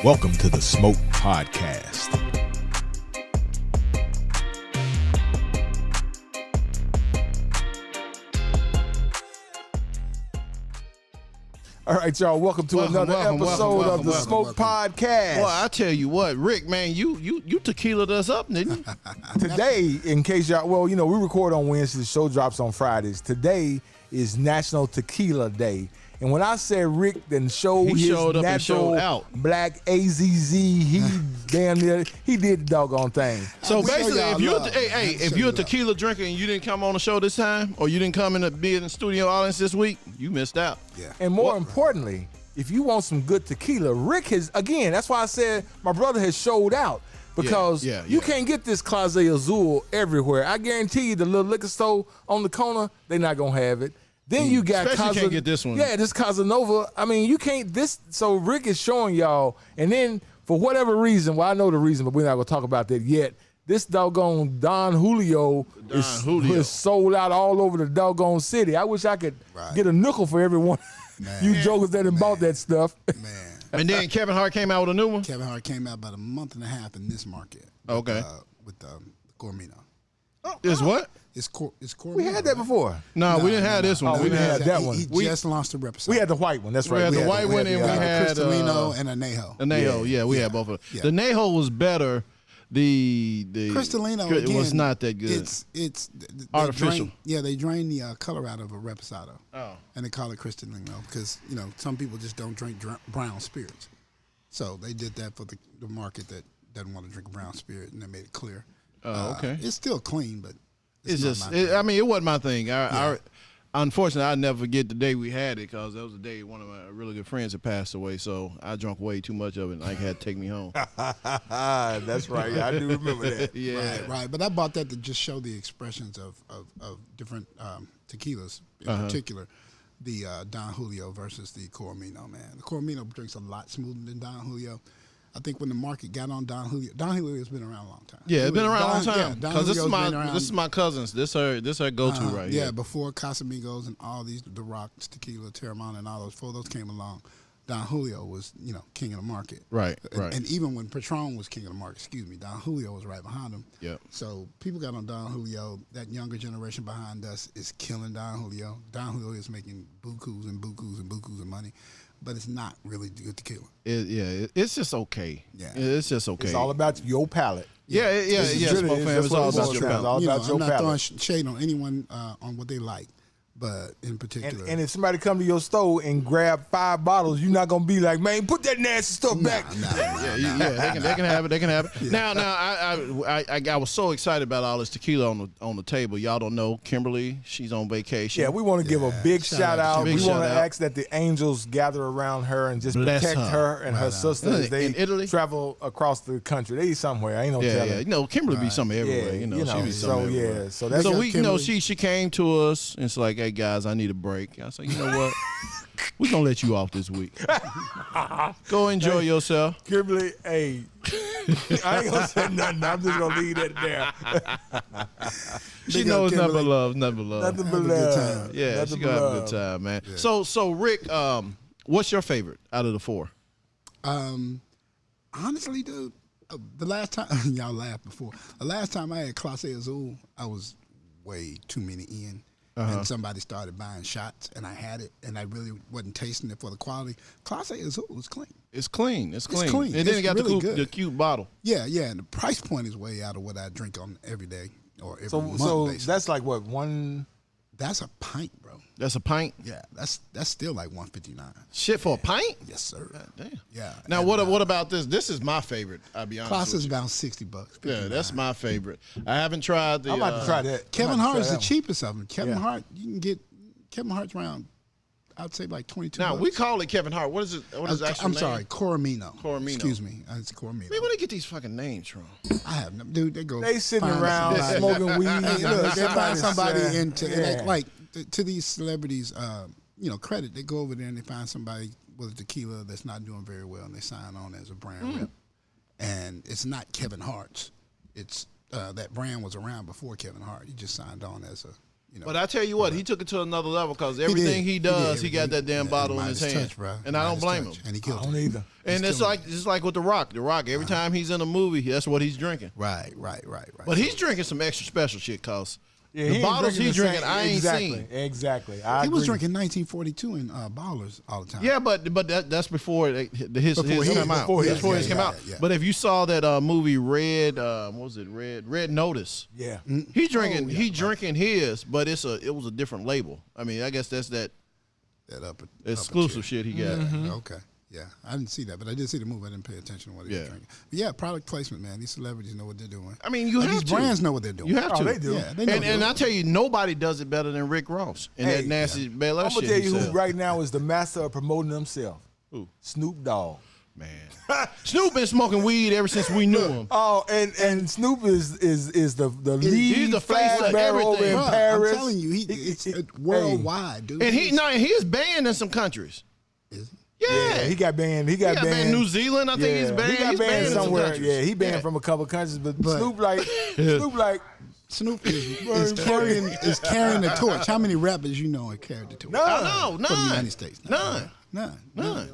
Welcome to the Smoke Podcast. All right, y'all. Welcome to another episode of the Smoke Podcast. Well, I tell you what, Rick, man, you tequila'd us up, didn't you? Today, in case y'all, well, you know, we record on Wednesdays, the show drops on Fridays. Today is National Tequila Day. And when I said Rick then showed his showed up natural and showed out. black AZZ, he damn near, he did the doggone thing. So basically, if you're a tequila drinker and you didn't come on the show this time, or you didn't come in to be in the studio audience this week, you missed out. Yeah. And more importantly, if you want some good tequila, Rick has, again, that's why I said my brother has showed out. Because you can't get this Clase Azul everywhere. I guarantee you the little liquor store on the corner, they're not going to have it. Then you got Especially can't get this one. Yeah, this Casanova. I mean, you can't so Rick is showing y'all, and then for whatever reason, well, I know the reason, but we're not gonna talk about that yet. This doggone Don Julio is sold out all over the doggone city. I wish I could get a nickel for everyone. You jokers that have bought that stuff. Man. And then Kevin Hart came out with a new one? Kevin Hart came out about a month and a half in this market. Okay. With Cormino. Is what? It's Cormino. We had that before. No, we didn't have this one. Oh, we didn't have that one. He just launched a reposado. We had the white one. That's right. We had the white one, and we had Cristalino and Anejo. Anejo, we had both of them. Yeah. The Anejo was better. The Cristalino it was not that good. It's artificial. They drain the color out of a reposado. Oh. And they call it Cristalino because some people just don't drink brown spirits. So they did that for the market that doesn't want to drink a brown spirit, and they made it clear. Oh, okay. It's still clean, but it's just. It wasn't my thing. Unfortunately, I never forget the day we had it because that was the day one of my really good friends had passed away. So I drank way too much of it, and I had to take me home. That's right. I do remember that. Yeah. Right. But I bought that to just show the expressions of different tequilas, in particular, the Don Julio versus the Coromino, man. The Coromino drinks a lot smoother than Don Julio. I think when the market got on Don Julio has been around a long time. Yeah, it's been around a long time. Yeah, Because this is my cousin's. This her go-to right here. Yeah, before Casamigos and all these, the Rocks, Tequila, Terramana, and all those, before those came along, Don Julio was, king of the market. Right. And even when Patron was king of the market, Don Julio was right behind him. Yep. So people got on Don Julio. That younger generation behind us is killing Don Julio. Don Julio is making bukus and bukus and bukus of money. But it's not really good tequila. It's just okay. Yeah. It's just okay. It's all about your palate. Yeah. Smoke fam, it's all about your palate. I'm not throwing shade on anyone on what they like, but in particular. And if somebody come to your store and grab 5 bottles, you're not gonna be like, man, put that nasty stuff back. They can have it. They can have it. Yeah. Now, I was so excited about all this tequila on the table. Y'all don't know Kimberly. She's on vacation. Yeah, we want to give a big shout out. We want to out. ask that the angels gather around her and just Bless protect her and her sister as they in Italy? travel across the country. They somewhere. I ain't no telling. Yeah. Kimberly be somewhere everywhere. She be somewhere everywhere. So that's we, she came to us and it's like, hey guys, I need a break. I said, you know what? We're gonna let you off this week. Go enjoy yourself. Kimberly, hey, I ain't gonna say nothing. I'm just gonna leave that there. She knows nothing but love. Nothing but love. Nothing but love. Yeah, nothing she gonna have a good time, man. Yeah. So Rick, what's your favorite out of the 4? Honestly, dude, the last time y'all laughed before. The last time I had Clase Azul, I was way too many in. And somebody started buying shots, and I had it, and I really wasn't tasting it for the quality. Clase Azul is clean. It's clean. It's clean. And then it got really the cute bottle. Yeah, and the price point is way out of what I drink on every day or every month. So basis. that's like what, one? That's a pint, bro. That's a pint? Yeah, that's still like $159. Shit for a pint? Yes, sir. God damn. Yeah. Now what about this? This is my favorite. I'll be honest. Class is about $60. Yeah, that's my favorite. I haven't tried the. I'm about to try that. Kevin Hart is the cheapest of them. Kevin Hart, you can get Kevin Hart's around. I'd say like $22. Now we call it Kevin Hart. What is it? What is the actual name? I'm sorry, Coromino. Coromino. Excuse me, it's Coromino. Man, where they get these fucking names from? I have no, dude. They sitting around smoking weed. They find somebody into like to these celebrities. Credit. They go over there and they find somebody with a tequila that's not doing very well, and they sign on as a brand rep. And it's not Kevin Hart's. It's that brand was around before Kevin Hart. He just signed on as a But I tell you what, he took it to another level because everything he does, he got that damn bottle in his hand, and I don't blame him. And he killed I don't either. And it's like with The Rock. The Rock, every time he's in a movie, that's what he's drinking. Right. But he's drinking some extra special shit, cause Yeah, the bottles he's drinking, I ain't seen. Exactly. He was drinking 1942 in Ballers all the time. Yeah, but that's before his came out. Before his came out. Yeah. But if you saw that movie Red, what was it? Red Notice. Yeah. He drinking drinking his, but it was a different label. I mean, I guess that's that exclusive shit he got. Okay. Yeah, I didn't see that, but I did see the movie. I didn't pay attention to what he was drinking. But yeah, product placement, man. These celebrities know what they're doing. I mean, these brands know what they're doing. You have to. They do. Yeah, they know. And I tell you, nobody does it better than Rick Ross and that nasty Bel Air I'm shit. gonna tell you who right now is the master of promoting himself. Who? Snoop Dogg. Man, Snoop been smoking weed ever since we knew him. Oh, and Snoop is the lead He's the face of bearer over everything. in Bruh, Paris. I'm telling you, it's worldwide, dude. And he is banned in some countries. Is he? Yeah, he got banned. He got banned in New Zealand. I think he's banned. He got He's banned in some somewhere. countries. Yeah, he banned from a couple countries, but Snoop like Snoop is carrying the torch. How many rappers you know have carried the torch? None. For the United States. None.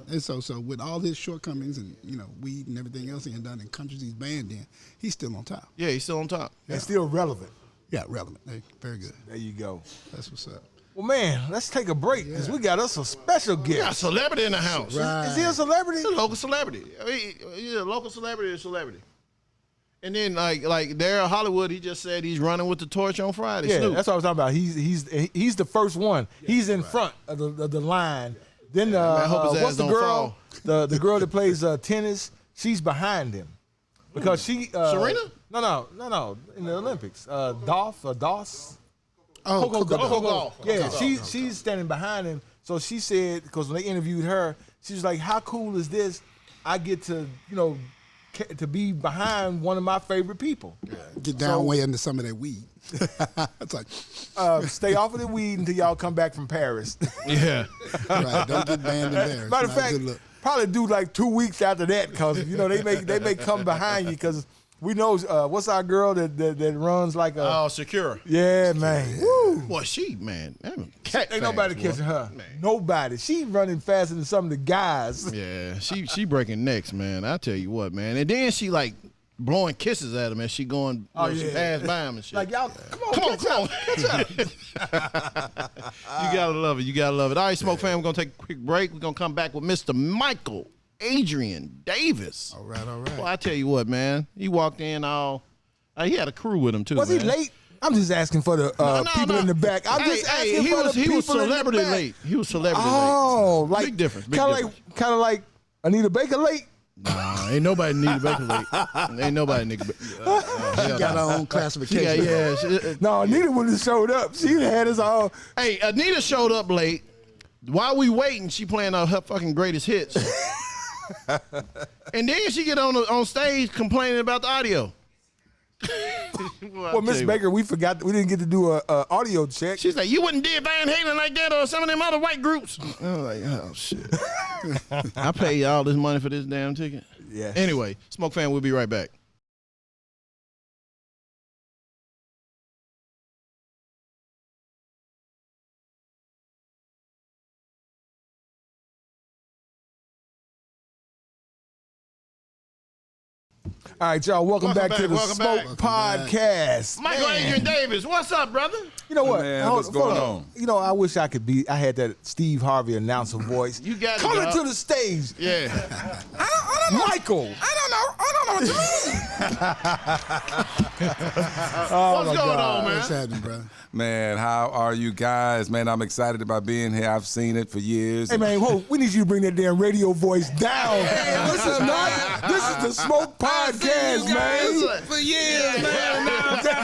And so with all his shortcomings and weed and everything else he had done in countries he's banned in, he's still on top. Yeah, he's still on top. and still relevant. Yeah, relevant. Very good. There you go. That's what's up. Well, man, let's take a break because we got us a special We got a guest. celebrity in the house. Right. Is he a celebrity? He's a local celebrity. I mean, he's a local celebrity or celebrity. And then like Daryl Hollywood, he just said he's running with the torch on Friday. Yeah, Snoop. that's what I was talking about. He's the first one. He's in front of the line. Then I hope his what's ass the don't girl? fall. The girl that plays tennis. She's behind him because she Serena? No, in the Olympics. Doss. Oh, Coco Gauff. Yeah, she's standing behind him. So she said, because when they interviewed her, she was like, "How cool is this? I get to to be behind one of my favorite people. Get down way into some of that weed." It's like, Stay off of the weed until y'all come back from Paris." Yeah. right, don't get banned in there. Matter of fact, probably do like 2 weeks after that because they may come behind you because we know what's our girl that runs like a Secure. yeah man. Woo. Boy, she man, Ain't nobody catching her. Man. Nobody. She running faster than some of the guys. Yeah, she breaking necks, man. I tell you what, man. And then she like blowing kisses at him as she going, she passed by him and shit. Like y'all, come on, catch up. You gotta love it. You gotta love it. All right, Smoke fam, we're gonna take a quick break. We're gonna come back with Mr. Micheal Adrian Davis. all right. Well, I tell you what, man. He walked in he had a crew with him too. Was man. he late? I'm just asking for the people in the back. I'm just asking he for was the people celebrity in the back. late. He was celebrity late. Oh, like big difference. Kind of like Anita Baker late. Nah, ain't nobody need Baker late. Ain't nobody need. She got her own classification. Yeah. No, Anita wouldn't have showed up. She had us all. Hey, Anita showed up late. While we waiting, she playing her fucking greatest hits. And then she get on stage complaining about the audio. Well, Miss Baker, we forgot we didn't get to do a audio check. She's like, you wouldn't did Van Halen like that or some of them other white groups. I was like, oh shit. I paid all this money for this damn ticket. Yeah. Anyway, Smoke Fan, we'll be right back. All right, y'all. Welcome back to the Smoke Podcast. Micheal Adrian Davis, what's up, brother? You know what? Man, what's going on? You know, I wish I could be. I had that Steve Harvey announcer voice. You got it, coming dog. to the stage. Yeah. I don't know. Micheal. I don't know what you mean. What's going on, man? What's happening, brother? Man, how are you guys? Man, I'm excited about being here. I've seen it for years. Hey man, whoa, we need you to bring that damn radio voice down. This is the Smoke Podcast, man. For years, man.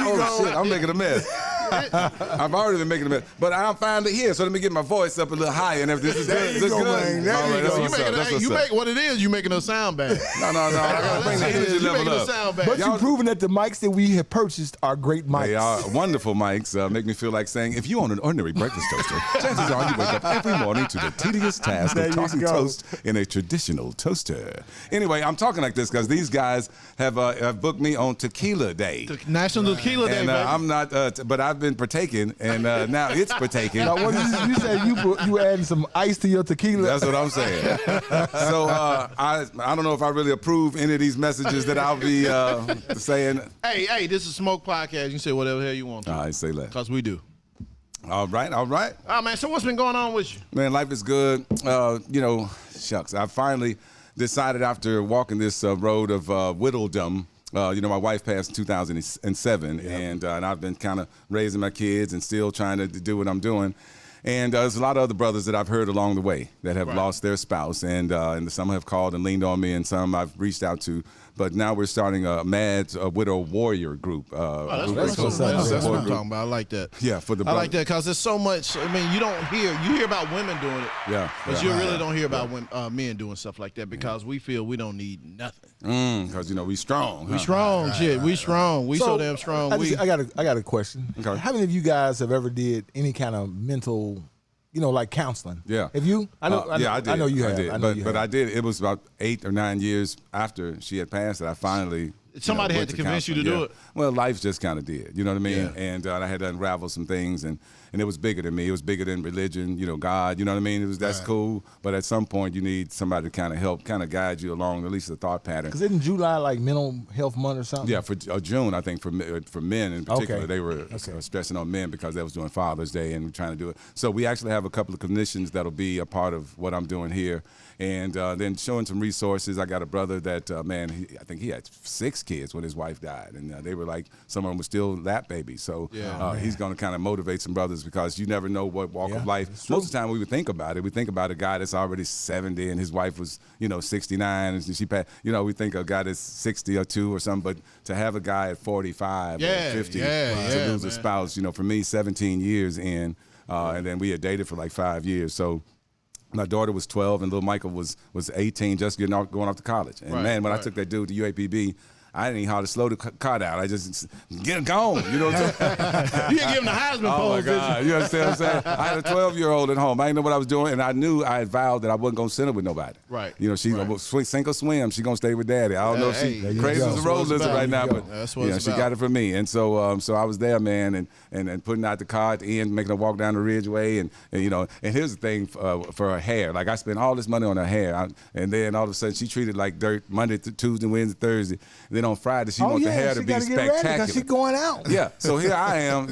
Oh, shit, I'm making a mess. I've already been making a mess. But I'm finally here, so let me get my voice up a little higher and everything. This is good. This is good. Man. There All you right, go. that's what's up. That's what's up. What it is, you making us sound bad. No. I got to bring the energy You level making us up. sound bad. But you're proving that the mics that we have purchased are great mics. They are wonderful mics. Make me feel like saying, if you own an ordinary breakfast toaster, chances are you wake up every morning to the tedious task There of you tossing go. toast in a traditional toaster. Anyway, I'm talking like this because these guys have booked me on Tequila Day. National Tequila Day, And baby. I'm not, but I've been partaking, and now it's partaking. Now, what you said you adding some ice to your tequila. That's what I'm saying. So I don't know if I really approve any of these messages that I'll be saying. Hey, this is Smoke Podcast. You can say whatever the hell you want to. All right, say less. Because we do. All right. Oh, man, so what's been going on with you? Man, life is good. Shucks. I finally decided after walking this road of widowdom. My wife passed in 2007, and I've been kind of raising my kids and still trying to do what I'm doing. And there's a lot of other brothers that I've heard along the way that have lost their spouse, and some have called and leaned on me, and some I've reached out to. But now we're starting a Widow Warrior group. That's what I'm talking about. I like that. Yeah, for the I like that because there's so much. I mean, you hear about women doing it. Yeah. But you really don't hear about men doing stuff like that because we feel we don't need nothing. Because we strong. We strong, shit. We strong. We so damn strong. I got a question. Okay. How many of you guys have ever did any kind of mental, like counseling? Yeah. Have you? I did. I know you have. But I did. It was about 8 or 9 years after she had passed that I finally. Somebody had to convince you to do it. Well, life just kind of did. You know what I mean? Yeah. And I had to unravel some things, and it was bigger than me. It was bigger than religion. God. You know what I mean? That's cool. But at some point, you need somebody to kind of help, kind of guide you along at least the thought pattern. Because isn't July like Mental Health Month or something? Yeah, for June, I think for men in particular, Okay. they were stressing on men because they was doing Father's Day and trying to do it. So we actually have a couple of clinicians that'll be a part of what I'm doing here. And then showing some resources. I got a brother that, I think he had 6 kids when his wife died. And they were like, some of them were still lap babies. So he's going to kind of motivate some brothers because you never know what walk of life. Most of the time we would think about it. We think about a guy that's already 70 and his wife was, 69 and she passed. We think a guy that's 60 or 2 or something. But to have a guy at 45 or 50 to lose a spouse, for me, 17 years in. And then we had dated for like 5 years. So my daughter was 12 and little Michael was 18, just going off to college. And when I took that dude to UAPB, I didn't even know how to slow the car down. I just get him gone. You know what I'm saying? You didn't give him the Heisman Oh, my pose, did you? God. You understand what I'm saying? I had a 12-year-old at home. I didn't know what I was doing, and I knew I had vowed that I wasn't going to send her with nobody. Right. She's sink or swim. She's going to stay with daddy. I don't know if she's crazy as a road lizard right now, but she got it from me. And so I was there, man, and putting out the car at the end, making her walk down the ridgeway. And here's the thing for her hair. Like, I spent all this money on her hair, and then all of a sudden she treated like dirt Monday, Tuesday, Wednesday, Thursday. And then on Friday, she wants the hair to be spectacular. Because she's going out. Yeah, so here I am,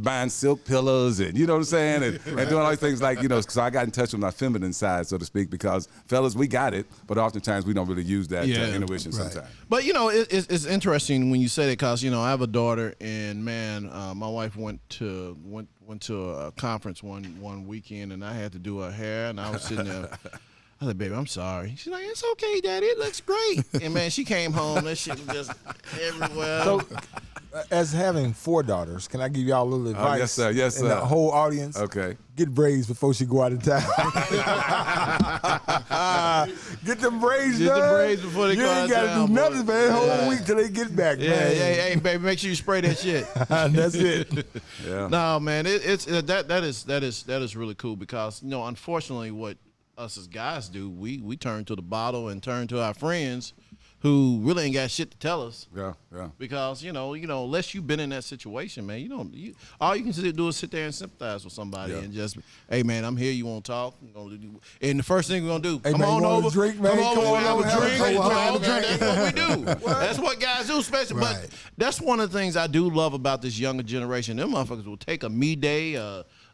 buying silk pillows and, you know what I'm saying, and doing all these things like, so I got in touch with my feminine side, so to speak, because fellas, we got it, but oftentimes we don't really use that intuition sometimes. But, it's interesting when you say that because, I have a daughter and, man, my wife went to a conference one weekend and I had to do her hair and I was sitting there. I was like, baby, I'm sorry. She's like, it's okay, Daddy. It looks great. And, man, she came home. That shit was just everywhere. So, as having 4 daughters, can I give y'all a little advice? Yes, sir. Yes, sir. And the whole audience. Okay. Get braids before she go out of town. Get them braids done. Get the braids before they go out of town. You ain't got to do nothing, man. Whole week till they get back, man. Hey, baby, make sure you spray that shit. That's it. Yeah. No, man, that is really cool because, unfortunately what us as guys do, we turn to the bottle and turn to our friends who really ain't got shit to tell us. Yeah. Because unless you've been in that situation, man, all you can do is sit there and sympathize with somebody and just, hey man, I'm here. You want to talk? And the first thing we're gonna do, hey, come man, on over, drink, man. come over, have a drink. Have a drink. That's what we do. That's what guys do, especially. Right. But that's one of the things I do love about this younger generation. Them motherfuckers will take a me day.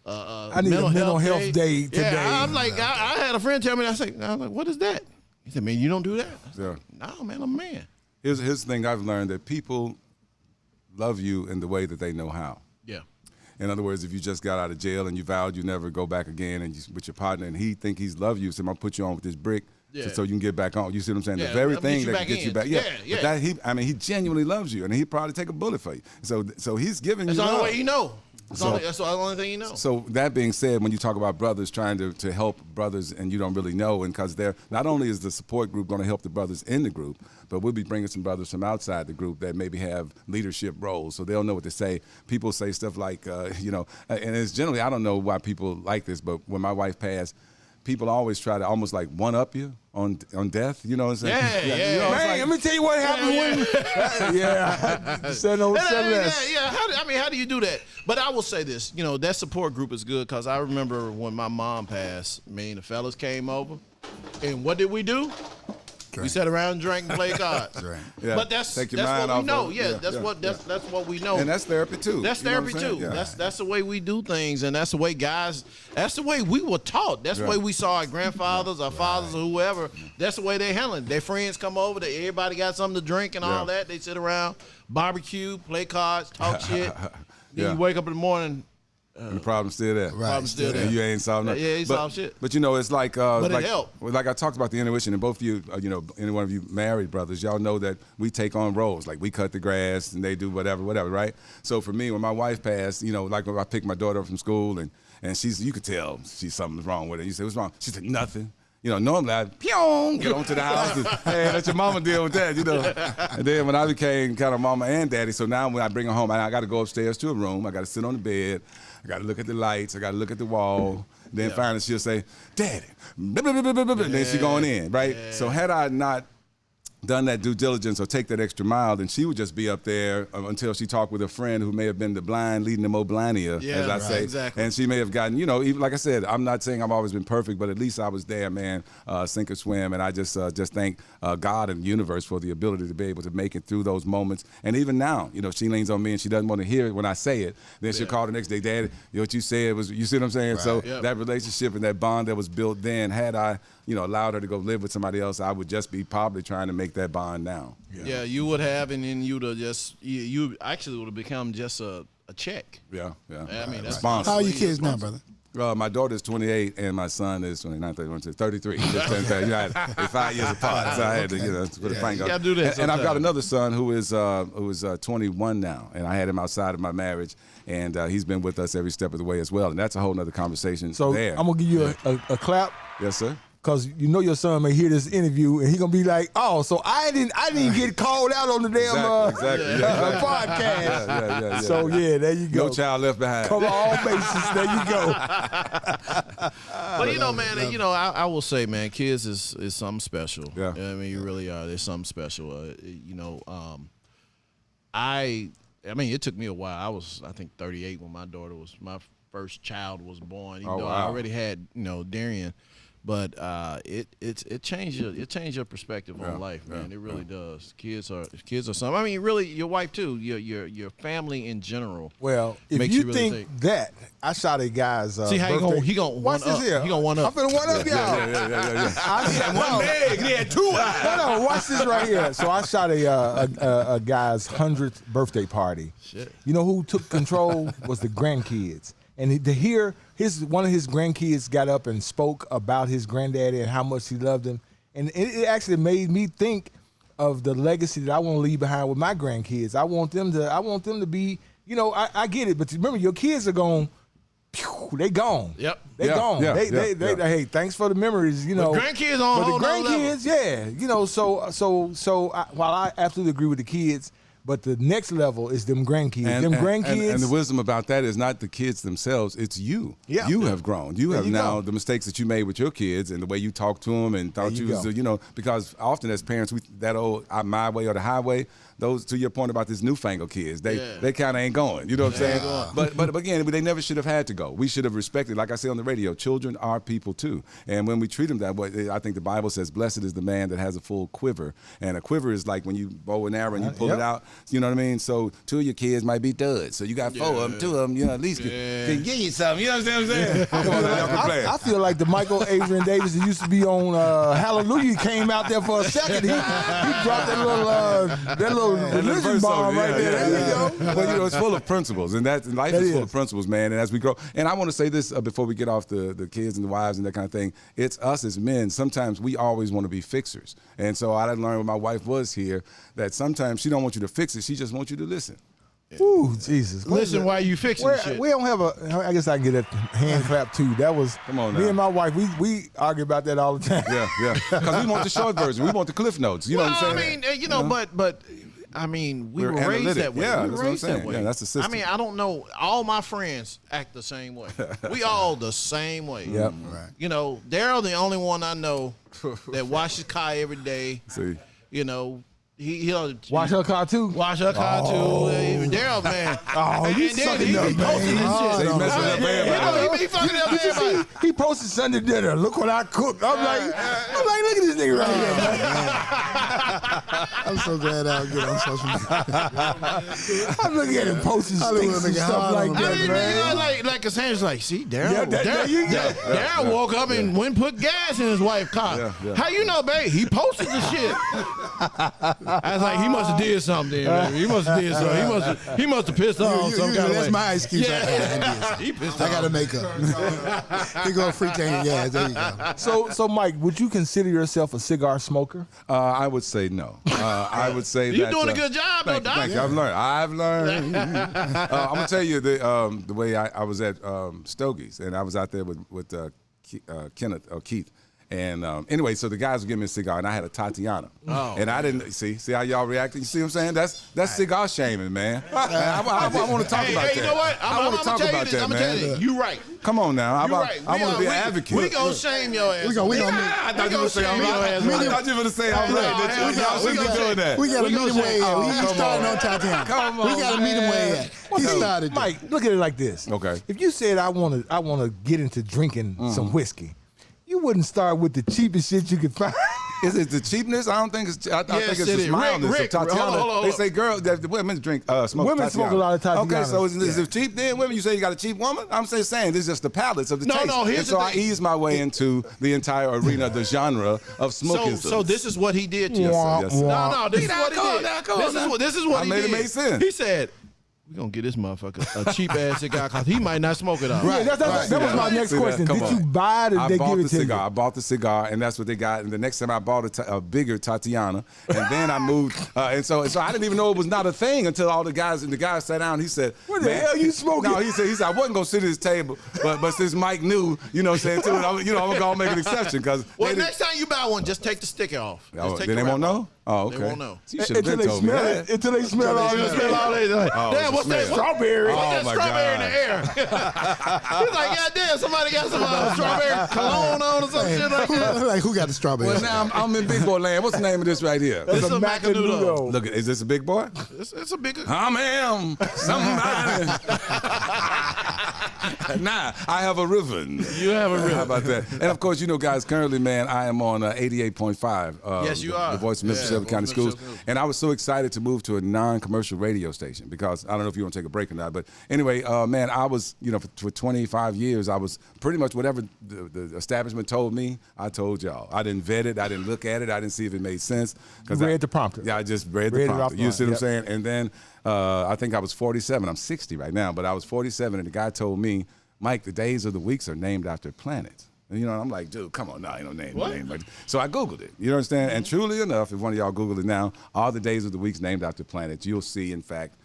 I need a mental health day today. Yeah, I'm like, I had a friend tell me, I was like, what is that? He said, man, you don't do that. I said, no, man, I'm a man. Here's the thing I've learned, that people love you in the way that they know how. Yeah. In other words, if you just got out of jail and you vowed you never go back again and with your partner and he think he's love you, so I'm going to put you on with this brick so you can get back on. You see what I'm saying? Yeah, the very I'll thing get you that back gets in. you back. Yeah. But he genuinely loves you and he'd probably take a bullet for you. So he's giving That's you the love. only way you know. So- That's the only thing you know. So that being said, when you talk about brothers trying to help brothers and you don't really know, and because they're not only is the support group going to help the brothers in the group, but we'll be bringing some brothers from outside the group that maybe have leadership roles, so they'll know what to say. People say stuff like, and it's generally, I don't know why people like this, but when my wife passed, people always try to almost like one up you on death. You know what I'm saying? Yeah. You know, Man, like, let me tell you what happened when. How do you do that? But I will say this, that support group is good because I remember when my mom passed, me and the fellas came over, and what did we do? We sat around and drank and played cards. Right. Yeah. But that's Take your what mind we off know. of it. Yeah, that's what we know. And that's therapy too. That's You know what therapy I'm saying? too. Yeah. That's the way we do things, and that's the way that's the way we were taught. That's the way we saw our grandfathers, our fathers, or whoever. That's the way they handle it. Their friends come over, everybody got something to drink and all that. They sit around, barbecue, play cards, talk shit. Then you wake up in the morning. And the problem's still there. Right. Problem's still there. And you ain't solved nothing. Yeah, ain't solved shit. But it's like, But it like, helped. like I talked about the intuition, and both of you, any one of you married brothers, y'all know that we take on roles. Like we cut the grass and they do whatever, right? So for me, when my wife passed, like when I picked my daughter up from school and you could tell something's wrong with her. You say, what's wrong? She said, nothing. Normally I'd get on to the house and, hey, let your mama deal with that, And then when I became kind of mama and daddy, so now when I bring her home, I got to go upstairs to a room. I got to sit on the bed. I got to look at the lights. I got to look at the wall. Then finally she'll say, Daddy. Blah, blah, blah, blah, blah. And then she going in, right? Yeah. So had I not done that due diligence or take that extra mile, then she would just be up there until she talked with a friend who may have been the blind leading the more blindier, as I say. Exactly. And she may have gotten, even like I said, I'm not saying I've always been perfect, but at least I was there, man, sink or swim. And I just thank God and the universe for the ability to be able to make it through those moments. And even now, she leans on me and she doesn't want to hear it when I say it. Then she'll call the next day, Daddy, what you said was, you see what I'm saying? Right. So that relationship and that bond that was built then, had I allowed her to go live with somebody else, I would just be probably trying to make that bond now. Yeah, you would have, and then you'd have you actually would have become just a check. Yeah. I mean, that's How are your kids now, brother? My daughter's 28 and my son is 29, 31, 33. They're 5 years apart, so I had to, put a frank. You gotta do that. And I've got another son who is 21 now, and I had him outside of my marriage, and he's been with us every step of the way as well, and that's a whole other conversation. So there. I'm gonna give you a clap. Yes, sir. Cause your son may hear this interview and he gonna be like, oh, so I didn't get called out on the damn podcast. Yeah. So there you go. No child left behind. Cover all bases. There you go. But man, I will say, man, kids is something special. Yeah. I mean, you really are. There's something special. It took me a while. I was, I think, 38 when my first child was born. Even though I already had, Darian. But it changed your perspective on life, man. It really does. Kids are something. I mean, really, your wife too. Your family in general. Well, if makes you really think that, I shot a guy's see how birthday. he gonna one watch up. This here. He gonna one up. I'm finna one up, y'all. Yeah. I had one leg. He had two eyes. No, watch this right here. So I shot a guy's 100th birthday party. Shit. You know who took control was the grandkids. And to hear one of his grandkids got up and spoke about his granddaddy and how much he loved him, and it actually made me think of the legacy that I want to leave behind with my grandkids. I want them to be, I get it, but remember your kids are gone. They gone. Yep. They gone. They hey, thanks for the memories. Grandkids on. But the grandkids, So while I absolutely agree with the kids. But the next level is them grandkids. And the wisdom about that is not the kids themselves. It's you. Yeah. You have grown. You have now the mistakes that you made with your kids and the way you talked to them and thought you was, because often as parents, that old my way or the highway, those, to your point about this newfangled kids, they kind of ain't going. You know what I'm saying? But again, they never should have had to go. We should have respected, like I say on the radio, children are people too. And when we treat them that way, I think the Bible says, blessed is the man that has a full quiver. And a quiver is like when you bow an arrow and you pull it out. You know what I mean? So 2 of your kids might be duds. So you got 4 of them, 2 of them, at least can give you something. You know what I'm saying? I feel like the Michael Adrian Davis that used to be on Hallelujah came out there for a second. He dropped that little religion bomb right there. There you go. Well, it's full of principles, and life is full of principles, man. And as we grow, and I want to say this before we get off the kids and the wives and that kind of thing. It's us as men. Sometimes we always want to be fixers, and so I learned when my wife was here that sometimes she don't want you to fix it. She just wants you to listen. Ooh, Jesus. Listen while you fixing shit. We don't have I guess I can get a hand clap too. That was, come on now. Me and my wife, we argue about that all the time. Yeah. Because we want the short version. We want the cliff notes. You know what I'm saying? I mean, but I mean, we We're were raised analytic. that way. Yeah, we that's were what I'm raised saying. that way. Yeah, that's the system. I mean, I don't know. All my friends act the same way. We all the same way. Yep. Right. You know, Daryl the only one I know that washes car every day. See. You know, he'll Wash her car too. wash her car too. Daryl, man. Oh, you And then sucking he up, be posting man. this shit. They messing up everybody. He be fucking up everybody. He posted Sunday dinner. Look what I cooked. I'm like, look at this nigga right here, man. I'm so glad I don't get on social media. I'm looking at him posting I look steaks at and nigga stuff hard like on that, him, man. Like Cassandra's like, see, Daryl, Yeah, there you go. Daryl woke up and went and put gas in his wife's car. Yeah. How you know, babe? He posted the shit. I was like, he must have did something, baby. He must have did something. He must have pissed off some kind of That's way. my excuse. Yeah. He pissed I off. got to make up. You go free tank gas. There you go. So Mike, would you consider yourself a cigar smoker? I would say no. I would say You that doing a good job, though, thank you, Doc. thank you. I've learned. I'm gonna tell you the way I was at Stogie's, and I was out there with Kenneth or Keith. And anyway, so the guys were giving me a cigar, and I had a Tatiana. Oh. And I didn't see how y'all reacting. You see what I'm saying? That's cigar shaming, man. I want to talk about that. You know what? I want to talk about that, I'm gonna tell you man. this. You right. Come on now. You right. I want to be an advocate. We gonna shame your ass. We gonna I thought you were saying I'm right. I thought you were going to say I'm right. Y'all shouldn't be doing that. We got to meet him where he Oh, at. He come started on. on Tatiana. Come on, We got to meet him where he at. He started. Mike, look at it like this. Okay. If you said I want to get into drinking some whiskey, you wouldn't start with the cheapest shit you could find. Is it the cheapness? I don't think it's. I think it's it the is. mildness Rick, of Tatiana. hold on. They say girls, that the women drink, smoke. Women Tatiana. smoke a lot of Tatiana. Okay, so is it cheap then? Women, you say you got a cheap woman? I'm just saying this is just the palates of the taste. No, here's and so the I thing. ease my way into the entire arena, the genre of smoking. So this is what he did to you. Yes, sir. No, this is what he did. This is what I he made did. it make sense. He said, "We're gonna get this motherfucker a cheap ass cigar because he might not smoke it all." Right, that was my next See that? question. Come Did on. you buy it or I did they bought give the it to cigar. you? I bought the cigar, and that's what they got. And the next time I bought a bigger Tatiana, and then I moved. And so I didn't even know it was not a thing until all the guys sat down. He said, What the hell you smoking? No, he said I wasn't gonna sit at his table, but since Mike knew, you know, what I'm saying to it, I'm gonna make an exception because. Well, next time you buy one, just take the sticker off. Just take then the they won't wrap know. off. Oh, okay. They won't know. You should have Until been they told me smell that. it. Until they smell all You this. smell all that. Like, Oh, damn, what's that? smell. Strawberry. What's Oh, that my strawberry in God. the air? He's like, God damn, somebody got some strawberry cologne on or some shit like that. Like who got the strawberry? Well, now I'm in big boy land. What's the name of this right here? This is a Macanudo. Macanudo. Look, is this a big boy? It's a big. I am somebody. Nah, I have a ribbon. You have a ribbon. How about that? And of course, you know, guys, currently, man, I am on 88.5. Yes, you are. The voice of Mississippi County Schools. And I was so excited to move to a non-commercial radio station because I don't know if you want to take a break or not. But anyway, man, I was, you know, for 25 years, I was pretty much whatever the establishment told me, I told y'all. I didn't vet it. I didn't look at it. I didn't see if it made sense. Read the prompter. Yeah, I just read the Read it off prompter. the You see what I'm yep. saying? And then I think I was 47. I'm 60 right now, but I was 47, and the guy told me, Mike, the days of the weeks are named after planets. And, you know, I'm like, dude, come on now, you know, name. So I Googled it. You understand? And truly enough, if one of y'all Google it now, all the days of the weeks named after planets, you'll see, in fact,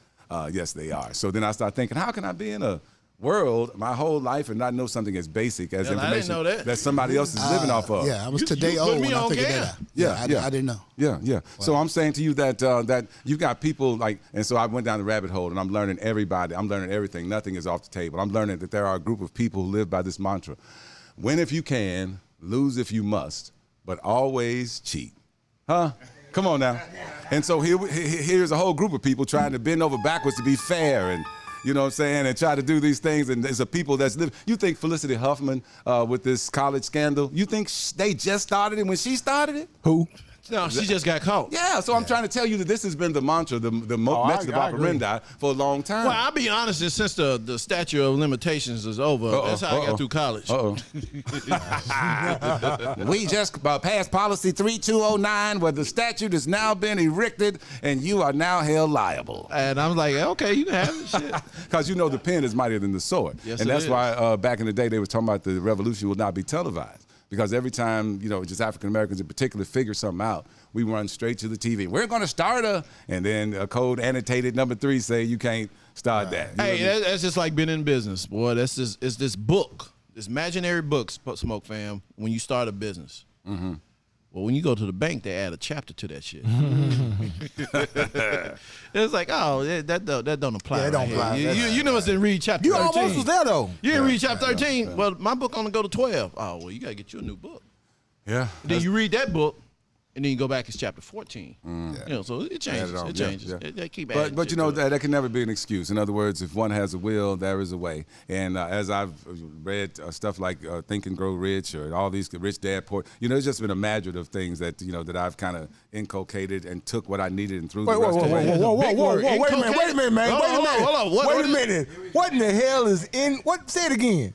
yes, they are. So then I start thinking, how can I be in a world my whole life and not know something as basic as Hell, I didn't information know that. somebody else is living off of? Yeah, I was You today put old me when I on figured game. that out. Yeah, I didn't know. Yeah. Wow. So I'm saying to you that you've got people like, and so I went down the rabbit hole and I'm learning everybody. I'm learning everything. Nothing is off the table. I'm learning that there are a group of people who live by this mantra: win if you can, lose if you must, but always cheat. Huh? Come on now. And so here's a whole group of people trying to bend over backwards to be fair and, you know what I'm saying, and try to do these things. And there's a people that's living. You think Felicity Huffman with this college scandal, you think they just started it when she started it? Who? No, she just got caught. Yeah, so I'm trying to tell you that this has been the mantra, the message of I agree. operandi for a long time. Well, I'll be honest, since the statute of limitations is over, that's how I got through college. We just passed policy 3209 where the statute has now been erected and you are now held liable. And I'm like, okay, you can have it. Shit. Because you know the pen is mightier than the sword. Yes, and it that's is. why back in the day they were talking about the revolution will not be televised. Because every time, you know, just African Americans in particular figure something out, we run straight to the TV. We're going to start and then a code annotated number 3 say you can't start that. You know Hey, what I mean? that's just like being in business, boy. It's this book, this imaginary book, Smoke Fam, when you start a business. Mm-hmm. Well, when you go to the bank, they add a chapter to that shit. It's like, oh, that don't apply. Yeah, it don't apply. You know, didn't read chapter 13. You almost was there though. You didn't read chapter 13. Well, my book only go to 12. Oh, well, you gotta get you a new book. Yeah. Then you read that book, and then you go back, it's chapter 14. Mm. You know, so it changes. It changes. They keep adding. But you know, that can never be an excuse. In other words, if one has a will, there is a way. And as I've read stuff like Think and Grow Rich or all these Rich Dad Poor, you know, it's just been a madrigal of things that, you know, that I've kind of inculcated and took what I needed and threw the rest away. Whoa, wait a minute, man. Hold on. Wait a minute. What in the hell is say it again.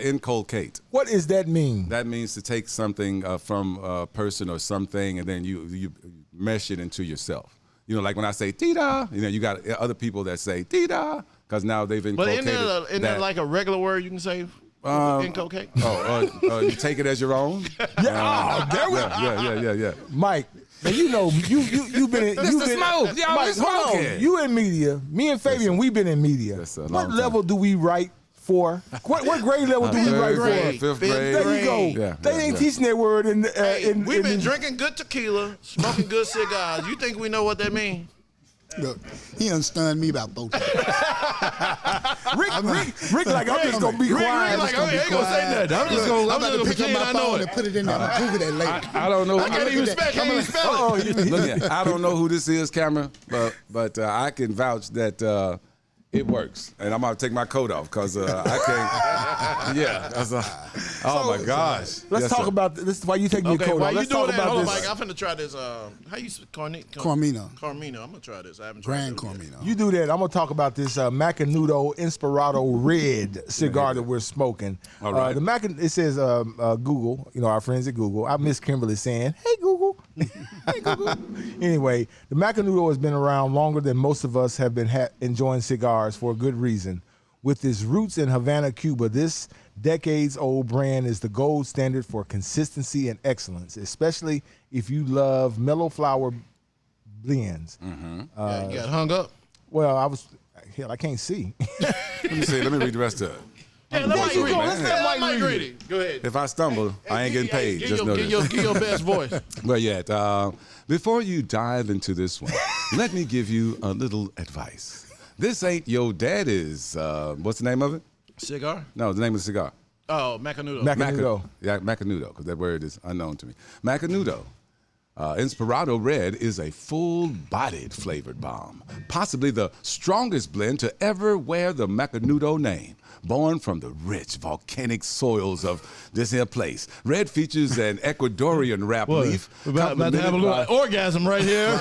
Inculcate. What does that mean? That means to take something from a person or something, and then you mesh it into yourself. You know, like when I say "tita," you know, you got other people that say "tita" because now they've inculcated. But isn't there like a regular word you can say? Inculcate. You take it as your own. Yeah. Mike. Man, you know, you've been in. That's the smoke. Y'all Mike, hold on. You in media. Me and Fabian, we've been in media. What level do we write for? What grade level do we write for? Fifth grade. There you go. Yeah, they ain't teaching that word in. We've been drinking good tequila, smoking good cigars. You think we know what that means? Look, he done stunned me about 4 times. Rick, like I'm just gonna be quiet. Rick, like I ain't gonna say nothing. I'm just gonna pretend I know it. And put it in there. I'm Google that later. I don't know. I can't even spell it. Look at, I don't know who this is, camera, but I can vouch that it works. And I'm going to take my coat off because I can't. Yeah. Oh, my gosh. Let's talk about this. Is why you take your coat off. While Let's you doing talk that, about hold on, this. Mike. I'm finna try this. How you Carmino. Carmino. I'm going to try this. I haven't tried Grand it yet. Carmino. You do that. I'm going to talk about this Macanudo Inspirado Red cigar that we're smoking. All right. It says Google, you know, our friends at Google. I miss Kimberly saying, hey, Google. Hey, Google. Anyway, the Macanudo has been around longer than most of us have been enjoying cigars for a good reason. With its roots in Havana, Cuba, this decades-old brand is the gold standard for consistency and excellence, especially if you love mellow flower blends. You got hung up? Well, I can't see. Let me see. Let me read the rest of it. Yeah, let Mike read it. Go ahead. If I stumble, I ain't getting paid. Just know this. Give your best voice. But yet, before you dive into this one, let me give you a little advice. This ain't your daddy's, what's the name of it? Cigar? No, the name of the cigar. Oh, Macanudo. Macanudo. Macanudo, because that word is unknown to me. Macanudo. Inspirado Red is a full-bodied flavored bomb, possibly the strongest blend to ever wear the Macanudo name. Born from the rich volcanic soils of this here place. Red features an Ecuadorian wrap leaf. About to have a little orgasm right here.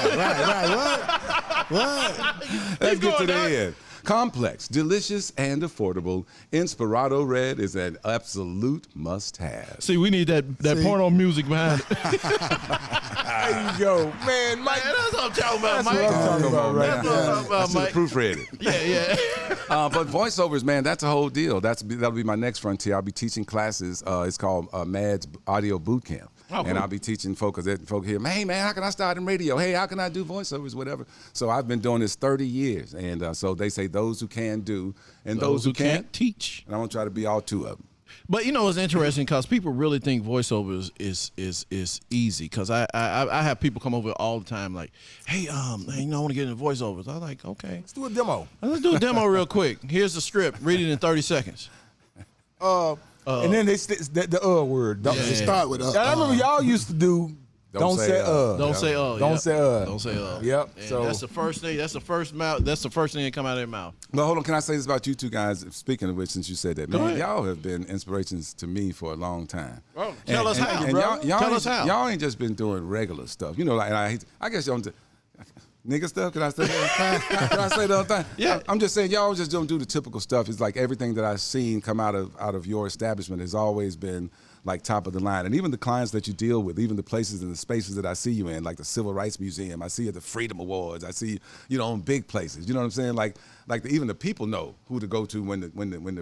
What? Let's get to the end. Complex, delicious, and affordable, Inspirado Red is an absolute must-have. See, we need that porno music behind it. There you go. Man, Mike. That's what I'm talking about, That's Mike. what I'm talking about right now. That's what I'm talking about, Mike. Proofread it. Yeah. But voiceovers, man, that's a whole deal. That'll be my next frontier. I'll be teaching classes. It's called Mad's Audio Boot Camp. Oh, cool. And I'll be teaching folk here, hey, man, how can I start in radio? Hey, how can I do voiceovers, whatever? So I've been doing this 30 years. And so they say those who can do and those who can't teach. And I'm going to try to be all two of them. But you know it's interesting because people really think voiceovers is easy. Because I have people come over all the time like, hey, I want to get into voiceovers. I'm like, okay, Let's do a demo. let's do a demo real quick. Here's the script. Read it in 30 seconds. And then they the word. They start with I remember y'all used to do. Don't say Don't say Don't say Don't say Yep. And So that's the first thing. That's the first thing that come out of their mouth. Well, hold on. Can I say this about you two guys? Speaking of which, since you said that, man, ahead. y'all have been inspirations to me for a long time. Oh, tell us how, and bro. Tell us how. Y'all ain't just been doing regular stuff. You know, like, and I guess y'all nigga stuff. Can I say that? Can I say the other thing? Yeah. I'm just saying y'all just don't do the typical stuff. It's like everything that I've seen come out of your establishment has always been like top of the line. And even the clients that you deal with, even the places and the spaces that I see you in, like the Civil Rights Museum, I see you at the Freedom Awards, I see you in big places. You know what I'm saying? Like even the people know who to go to when the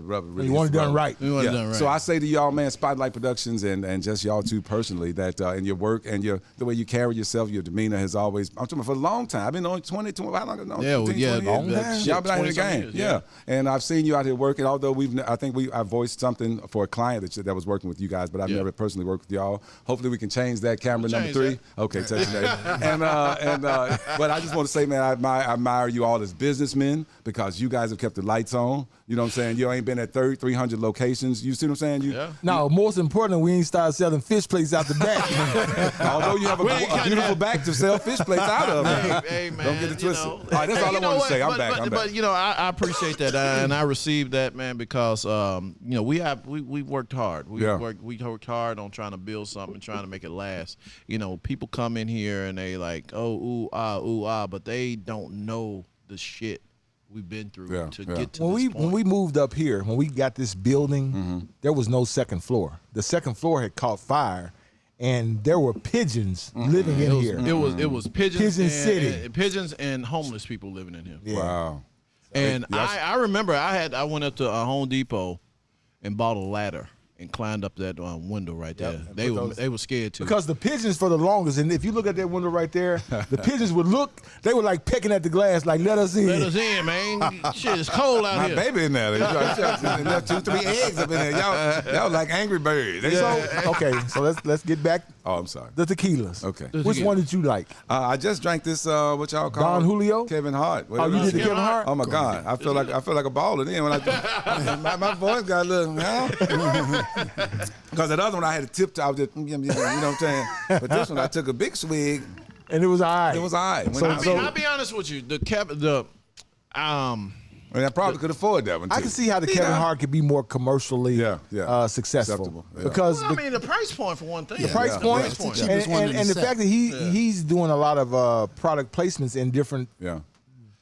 rubber really you want hits it the done road. right. You want it done right. So I say to y'all, man, Spotlight Productions and just y'all two personally, that in your work and the way you carry yourself, your demeanor has always, I'm talking for a long time. I've been on 20, how long? Yeah, 15, yeah, 20 long years? time. Y'all been out in the 20-some game. years, Yeah. And I've seen you out here working, although I voiced something for a client that was working with you guys guys, but I've never personally worked with y'all. Hopefully, we can change that. Camera number 3. Okay, touch that. But I just want to say, man, I admire you all as businessmen because you guys have kept the lights on. You know what I'm saying? You ain't been at 300 locations. You see what I'm saying? No, most importantly, we ain't started selling fish plates out the back. Although you have a beautiful back to sell fish plates out of. Hey, man, don't get it twisted. All right, that's all I know want to what? say. I'm back. But you know, I appreciate that, and I received that, man, because you know we worked hard. We worked hard on trying to build something, trying to make it last. You know, people come in here and they like, ooh ah, but they don't know the shit we've been through to get to this point. When we moved up here, when we got this building, there was no second floor. The second floor had caught fire, and there were pigeons living in here. It was pigeons. Pigeon City. Pigeons and homeless people living in here. Yeah. Wow. And I remember I went up to Home Depot and bought a ladder and climbed up that window right there. They were scared too. Because the pigeons for the longest, and if you look at that window right there, the pigeons would look, they were like pecking at the glass, like, let us in. Let us in, man. Shit, it's cold out here. My baby in there. There's 2, 3 eggs up in there. Y'all like Angry Birds. So let's get back. Oh, I'm sorry. The tequilas. Okay. Which one did you like? I just drank this. What y'all call Don Julio? Kevin Hart. Oh, you did the Kevin Hart? Oh my God! I feel like a baller then when my voice got a little. Because that other one I had to tip. I was just, you know what I'm saying. But this one I took a big swig, and it was all right. It was all right. I'll be honest with you. I probably could afford that one too. I can see how the Kevin Hart could be more commercially successful. Because the price point for one thing. The price point, and the fact that he's doing a lot of product placements in different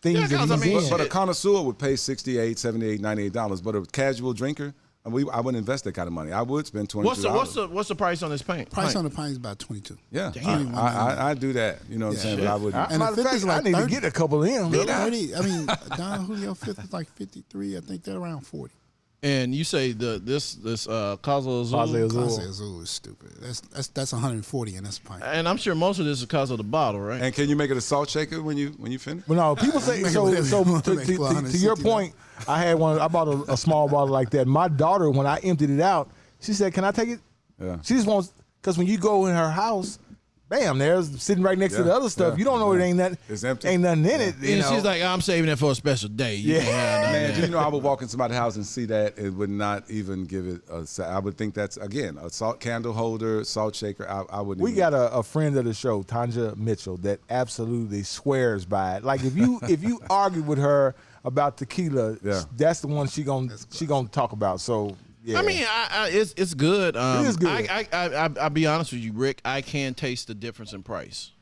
things that he's in. But a connoisseur would pay $68, $78, $98. But a casual drinker, I wouldn't invest that kind of money. I would spend $22. What's the price on this pint? Price on the pint is about $22. Yeah, I do that. You know what I'm saying? But I wouldn't. And matter of fact, I need to get a couple of them. 30. I mean, Don Julio Fifth is like 53. I think they're around 40. And you say this Casa Azul? Casa Azul is stupid. That's 140 in this pint. And I'm sure most of this is because of the bottle, right? And can you make it a salt shaker when you finish? Well, no, people say so. To your point, I had one. I bought a small bottle like that. My daughter, when I emptied it out, she said, "Can I take it?" Yeah. She just wants, because when you go in her house, bam, there's sitting right next to the other stuff. You don't know it ain't nothing. It's empty. Ain't nothing in it. And she's like, I'm saving it for a special day. Man, do you know I would walk in somebody's house and see that it would not even give it I would think that's, again, a salt candle holder, salt shaker. I wouldn't. We got a friend of the show, Tanja Micheal, that absolutely swears by it. Like if you argue with her about tequila, that's the one she gonna talk about. So. Yeah. I mean, it's good. It is good. I'll be honest with you, Rick. I can taste the difference in price.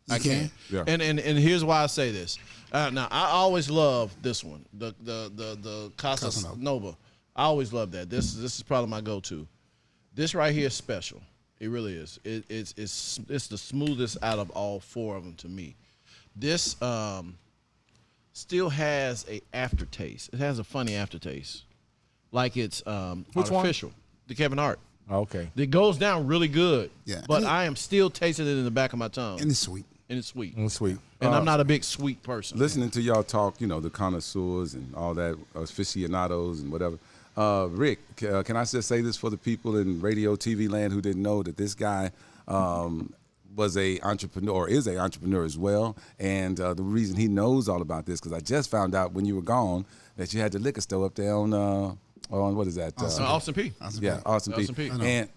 I can. Yeah. And here's why I say this. Now, I always love this one, the Casa Nova. I always love that. This is probably my go-to. This right here is special. It really is. It's the smoothest out of all 4 of them to me. This still has a aftertaste. It has a funny aftertaste. Like it's artificial. One? The Kevin Hart. Okay. It goes down really good. Yeah. But I am still tasting it in the back of my tongue. And it's sweet. It's sweet. And I'm not a big sweet person. Listening to y'all talk, the connoisseurs and all that, aficionados and whatever. Rick, can I just say this for the people in radio, TV land who didn't know that this guy was a entrepreneur, or is a entrepreneur as well. And the reason he knows all about this, because I just found out when you were gone that you had the liquor store up there on what is that? Austin P. Yeah, Austin P.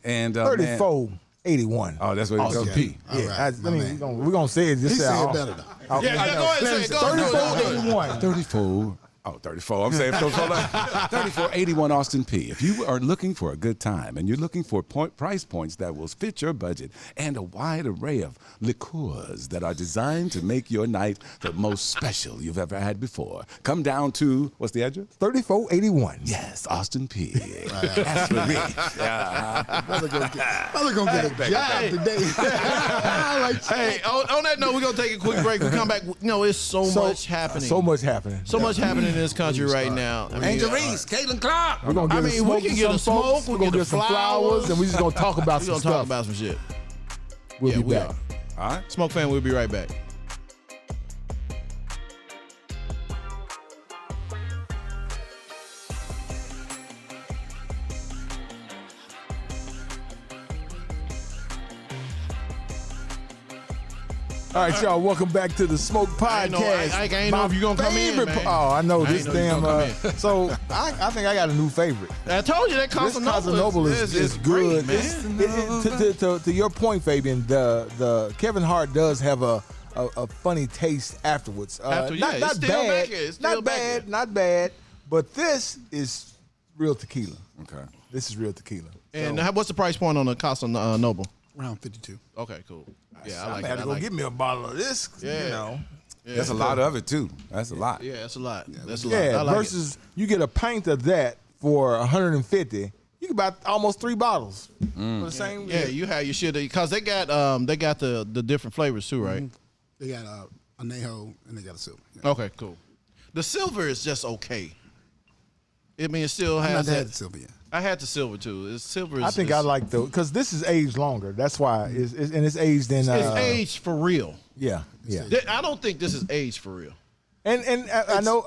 And 3481. Oh, that's what it Austin goes. P. Right, Yeah, we're gonna say it. Just He say said it it better though. Go ahead. Say it. Go ahead. 3481. 34. I'm saying 3481 Austin P. If you are looking for a good time and you're looking for price points that will fit your budget and a wide array of liqueurs that are designed to make your night the most special you've ever had before, come down to, what's the address? 3481. Yes, Austin P. That's for me. Brother gonna get a job today. Hey, on that note, we're gonna take a quick break. We come back. It's so much happening. So much happening. So much happening in this country right now. I mean, Angel Reese, Caitlin Clark. We're gonna get we can get a smoke. We're gonna get some flowers, and we're just gonna talk about some stuff. We're gonna talk about some shit. We'll be back. All right. Smoke Fan, we'll be right back. All right, y'all. Welcome back to the Smoke Podcast. I ain't know if you gonna come in, man. I know this damn. So I think I got a new favorite. I told you that Casa Noble is good. To your point, Fabian, the Kevin Hart does have a funny taste afterwards. Not bad. But this is real tequila. Okay. This is real tequila. And what's the price point on the Casa Noble? Around 52. Okay, cool. Yeah, I like that. Go get me a bottle of this. Yeah. You know. Yeah. That's a lot of it too. That's a lot. Yeah, that's a lot. That's a lot. Yeah, like versus you get a pint of that for 150. You can buy almost 3 bottles for the same. Yeah, you have your shit because they got the different flavors too, right? They got añejo and they got a silver. Yeah. Okay, cool. The silver is just okay. I mean, it still has that. The silver yet. I had the silver too. I think I like because this is aged longer. That's why it's aged in. It's aged for real. Yeah. I don't think this is aged for real. And I know.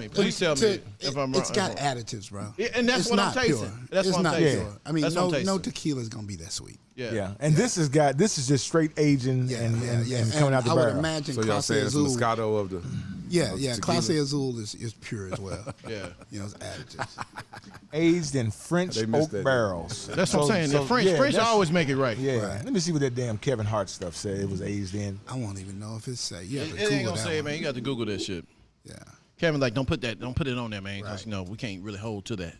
Please tell me if I'm wrong. It's got additives, bro. Yeah, and that's what I'm tasting. It's not pure. I mean, no tequila is gonna be that sweet. Yeah. And this is just straight aging and coming out the barrel. I would imagine. So y'all saying it's Moscato of the. Yeah. Clase Azul is pure as well. Yeah. It's additives. Aged in French oak barrels. That's what I'm saying. French always make it right. Yeah. Right. Let me see what that damn Kevin Hart stuff said. It was aged in. I won't even know if it's say. It ain't gonna say it, man. You got to Google that shit. Yeah. Kevin, don't put it on there, man. Because we can't really hold to that.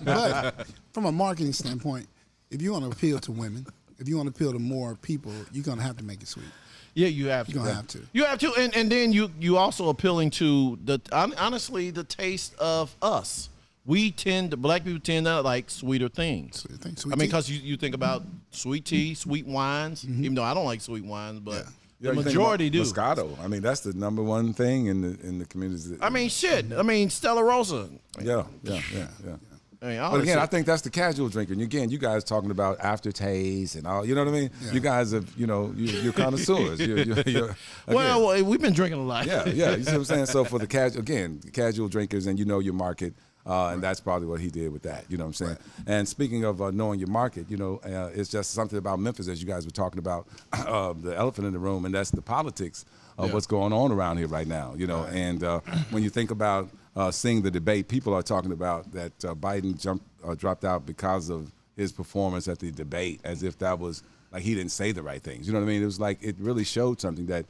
But from a marketing standpoint, if you want to appeal to women, if you want to appeal to more people, you're gonna have to make it sweet. Yeah, you have to. You're gonna have to. You have to, and then you also appealing to honestly the taste of us. Black people tend to like sweeter things. Sweet because you think about sweet tea, sweet wines. Even though I don't like sweet wines, but the you majority do. Moscato. I mean, that's the number one thing in the communities. I mean, shit. I mean, Stella Rosa. Yeah. But again, I think that's the casual drinker. And again, you guys talking about aftertaste and all. You know what I mean? Yeah. You guys have, you're connoisseurs. Well, we've been drinking a lot. Yeah. You see what I'm saying? So for the casual drinkers, and your market, and that's probably what he did with that. You know what I'm saying? Right. And speaking of knowing your market, it's just something about Memphis, as you guys were talking about, the elephant in the room, and that's the politics of what's going on around here right now. Right. And when you think about seeing the debate, people are talking about that Biden dropped out because of his performance at the debate, as if that was like he didn't say the right things. You know what I mean? It was like it really showed something that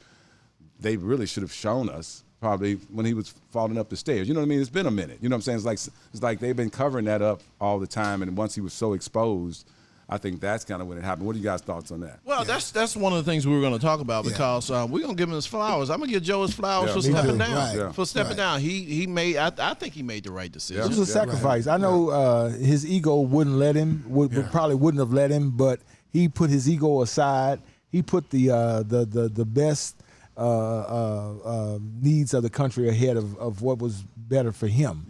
they really should have shown us probably when he was falling up the stairs. You know what I mean? It's been a minute. You know what I'm saying? It's like they've been covering that up all the time, and once he was so exposed, I think that's kind of when it happened. What are you guys' thoughts on that? Well, that's one of the things we were going to talk about because we're going to give him his flowers. I'm going to give Joe his flowers for stepping down. Right. For stepping down. He made. I think he made the right decision. It was a sacrifice. I know his ego wouldn't let him. Probably wouldn't have let him, but he put his ego aside. He put the best needs of the country ahead of what was better for him.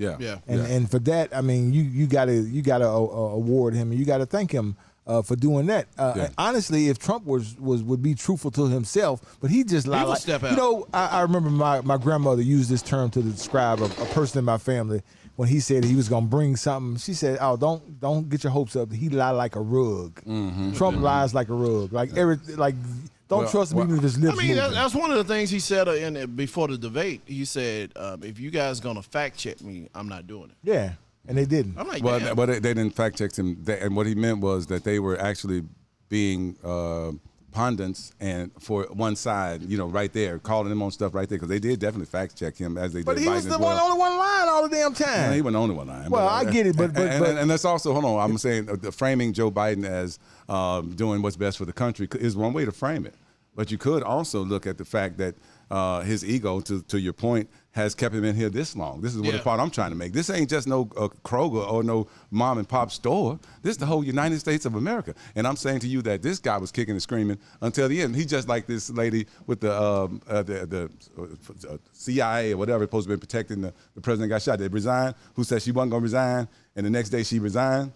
And for that, I mean, you gotta award him, and you gotta thank him for doing that. Honestly, if Trump would be truthful to himself, but he just lied. Step out. I remember my grandmother used this term to describe a person in my family. When he said he was gonna bring something, she said, "Oh, don't get your hopes up. He lied like a rug. Mm-hmm. Trump lies like a rug. Don't trust him even if his lips moving." That's one of the things he said before the debate. He said, "If you guys gonna fact check me, I'm not doing it." Yeah, and they didn't. I'm like, but they didn't fact check him, and what he meant was that they were actually being pundits and for one side, right there, calling him on stuff right there, because they did definitely fact check him as they did. But he Biden was the only one lying all the damn time. No, he wasn't the only one lying. Well, I get it, but that's also, hold on, I'm saying framing Joe Biden as doing what's best for the country is one way to frame it. But you could also look at the fact that his ego, to your point, has kept him in here this long. This is what the part I'm trying to make. This ain't just no Kroger or no mom and pop store. This is the whole United States of America. And I'm saying to you that this guy was kicking and screaming until the end. He's just like this lady with the CIA or whatever supposed to be protecting the president got shot. They resigned. Who said she wasn't going to resign, and the next day she resigned.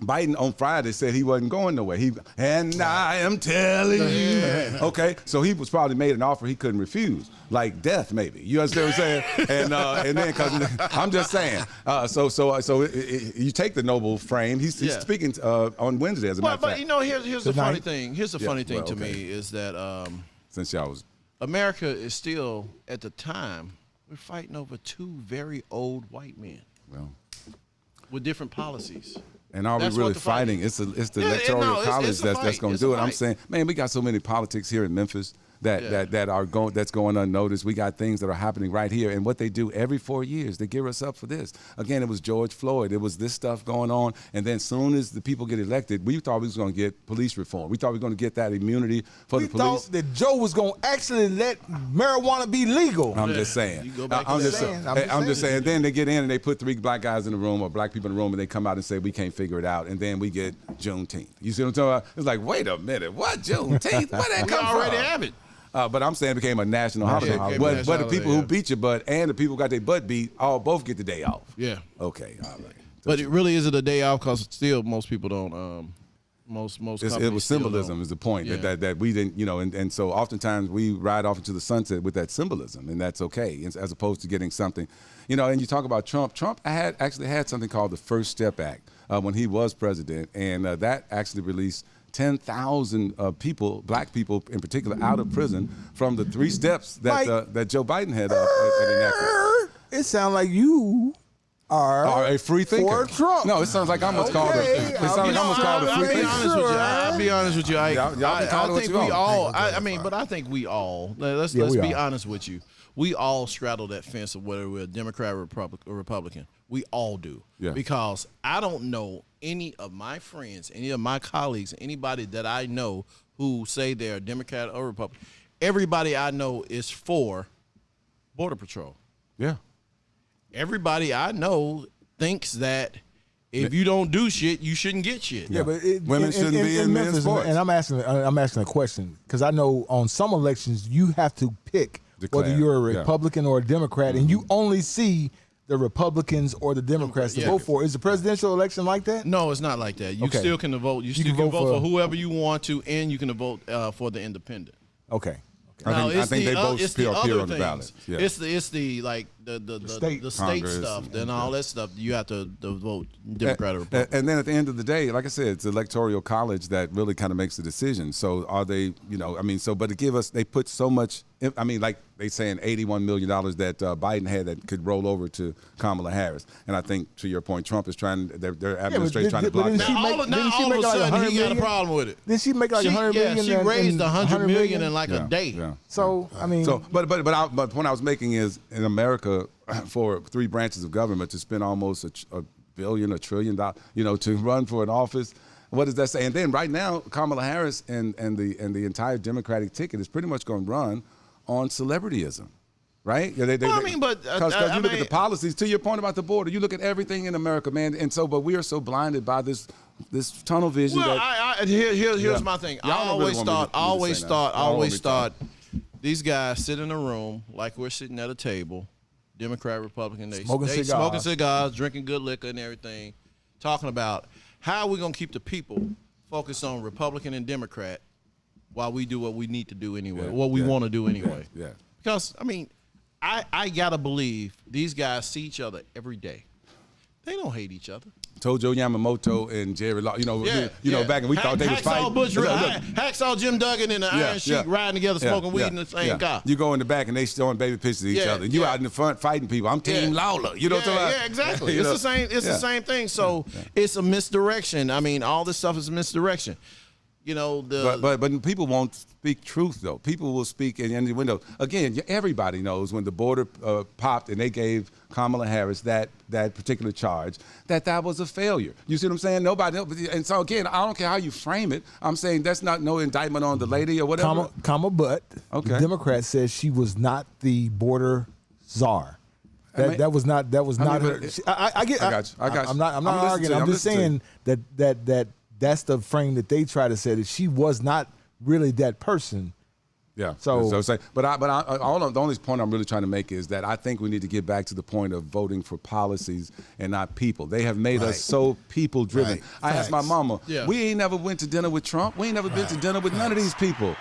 Biden on Friday said he wasn't going nowhere. I am telling you. Okay, so he was probably made an offer he couldn't refuse, like death, maybe. You understand what I'm saying? And then, because I'm just saying. So you take the noble frame. He's speaking on Wednesday, as a matter of fact. But you know, here's the funny thing. Here's the funny thing to okay. me is that since y'all was America is still at the time we're fighting over two very old white men with different policies. And are we really fighting? It's the electoral college that's going to do it. I'm saying, man, we got so many politics here in Memphis that's going unnoticed. We got things that are happening right here, and what they do every 4 years, they gear us up for this. Again, it was George Floyd. It was this stuff going on, and then soon as the people get elected, we thought we was going to get police reform. We thought we were going to get that immunity for the police. We thought that Joe was going to actually let marijuana be legal. I'm just saying. I'm just saying. Then they get in and they put 3 black guys in the room or black people in the room, and they come out and say we can't figure it out, and then we get Juneteenth. You see what I'm talking about? It's like, wait a minute, what Juneteenth? Where that come from? We already have it. But I'm saying it became a national holiday. But the people who beat your butt and the people who got their butt beat both get the day off. Yeah. Okay. All right. But it really isn't a day off because still most people don't. Most it was symbolism is the point that we didn't, and so oftentimes we ride off into the sunset with that symbolism, and that's okay, as opposed to getting something, and you talk about Trump. Trump actually had something called the First Step Act when he was president, and that actually released 10,000 people, black people in particular, out of prison from the 3 steps that Joe Biden had enacted. It sounds like you are a free thinker. For Trump. No, it sounds like I'm what's called a free thinker. I'll be honest with you. I think we all. But I think we all. Let's be honest with you. We all straddle that fence of whether we're a Democrat or Republican. We all do. Yeah. Because I don't know any of my friends, any of my colleagues, anybody that I know who say they're Democrat or Republican. Everybody I know is for Border Patrol. Yeah. Everybody I know thinks that if you don't do shit, you shouldn't get shit. Yeah, but women shouldn't be in men's sports. And I'm asking a question because I know on some elections you have to pick whether you're a Republican or a Democrat, and you only see the Republicans or the Democrats to vote for. Is the presidential election like that? No, it's not like that. You still can vote. You still can vote for whoever you want to, and you can vote for the independent. Okay. I think they both appear on the ballot. Yeah. It's the state stuff and all that stuff. You have to vote Democrat or Republican. And then at the end of the day, like I said, it's the electoral college that really kind of makes the decision. So are they, but to give us, they put so much. Like they saying $81 million that Biden had that could roll over to Kamala Harris. And I think, to your point, Trump is their administration trying to block that. All of a sudden, he got a problem with it. Did she make like $100 million? Yeah, she raised $100 million in like a day. Yeah. So, but the point I was making is, in America, for 3 branches of government to spend almost $1 billion, $1 trillion, to run for an office. What does that say? And then right now, Kamala Harris and the entire Democratic ticket is pretty much going to run on celebrityism, right? Because you look at the policies. To your point about the border, you look at everything in America, man. And so, but we are so blinded by this tunnel vision. Well, here's my thing. I always thought these guys sit in a room like we're sitting at a table, Democrat, Republican, they smoking cigars, drinking good liquor and everything, talking about how are we going to keep the people focused on Republican and Democrat while we do what we need to do anyway, what we want to do anyway. Yeah. Because, I got to believe these guys see each other every day. They don't hate each other. Tojo Yamamoto and Jerry Law, back and we thought they was fighting. Hacksaw Jim Duggan and the Iron Sheik riding together, smoking weed in the same car. You go in the back and they showing baby pictures of each other. And you out in the front fighting people. I'm Team Lawler. You know what I'm talking about? Yeah, exactly. It's the same. It's the same thing. So it's a misdirection. All this stuff is a misdirection. But people won't speak truth, though. People will speak in the window. Again, everybody knows when the border popped and they gave Kamala Harris that particular charge, that was a failure. You see what I'm saying? Nobody. And so, again, I don't care how you frame it. I'm saying that's not no indictment on the lady or whatever. But the Democrat says she was not the border czar. That was not her. I got you. I'm not arguing. I'm just saying that's the frame that they try to say, that she was not really that person Yeah. So but the only point I'm really trying to make is that I think we need to get back to the point of voting for policies and not people. They have made us so people driven. Right. I asked my mama, Yeah. we ain't never went to dinner with Trump. We ain't never been to dinner with none of these people.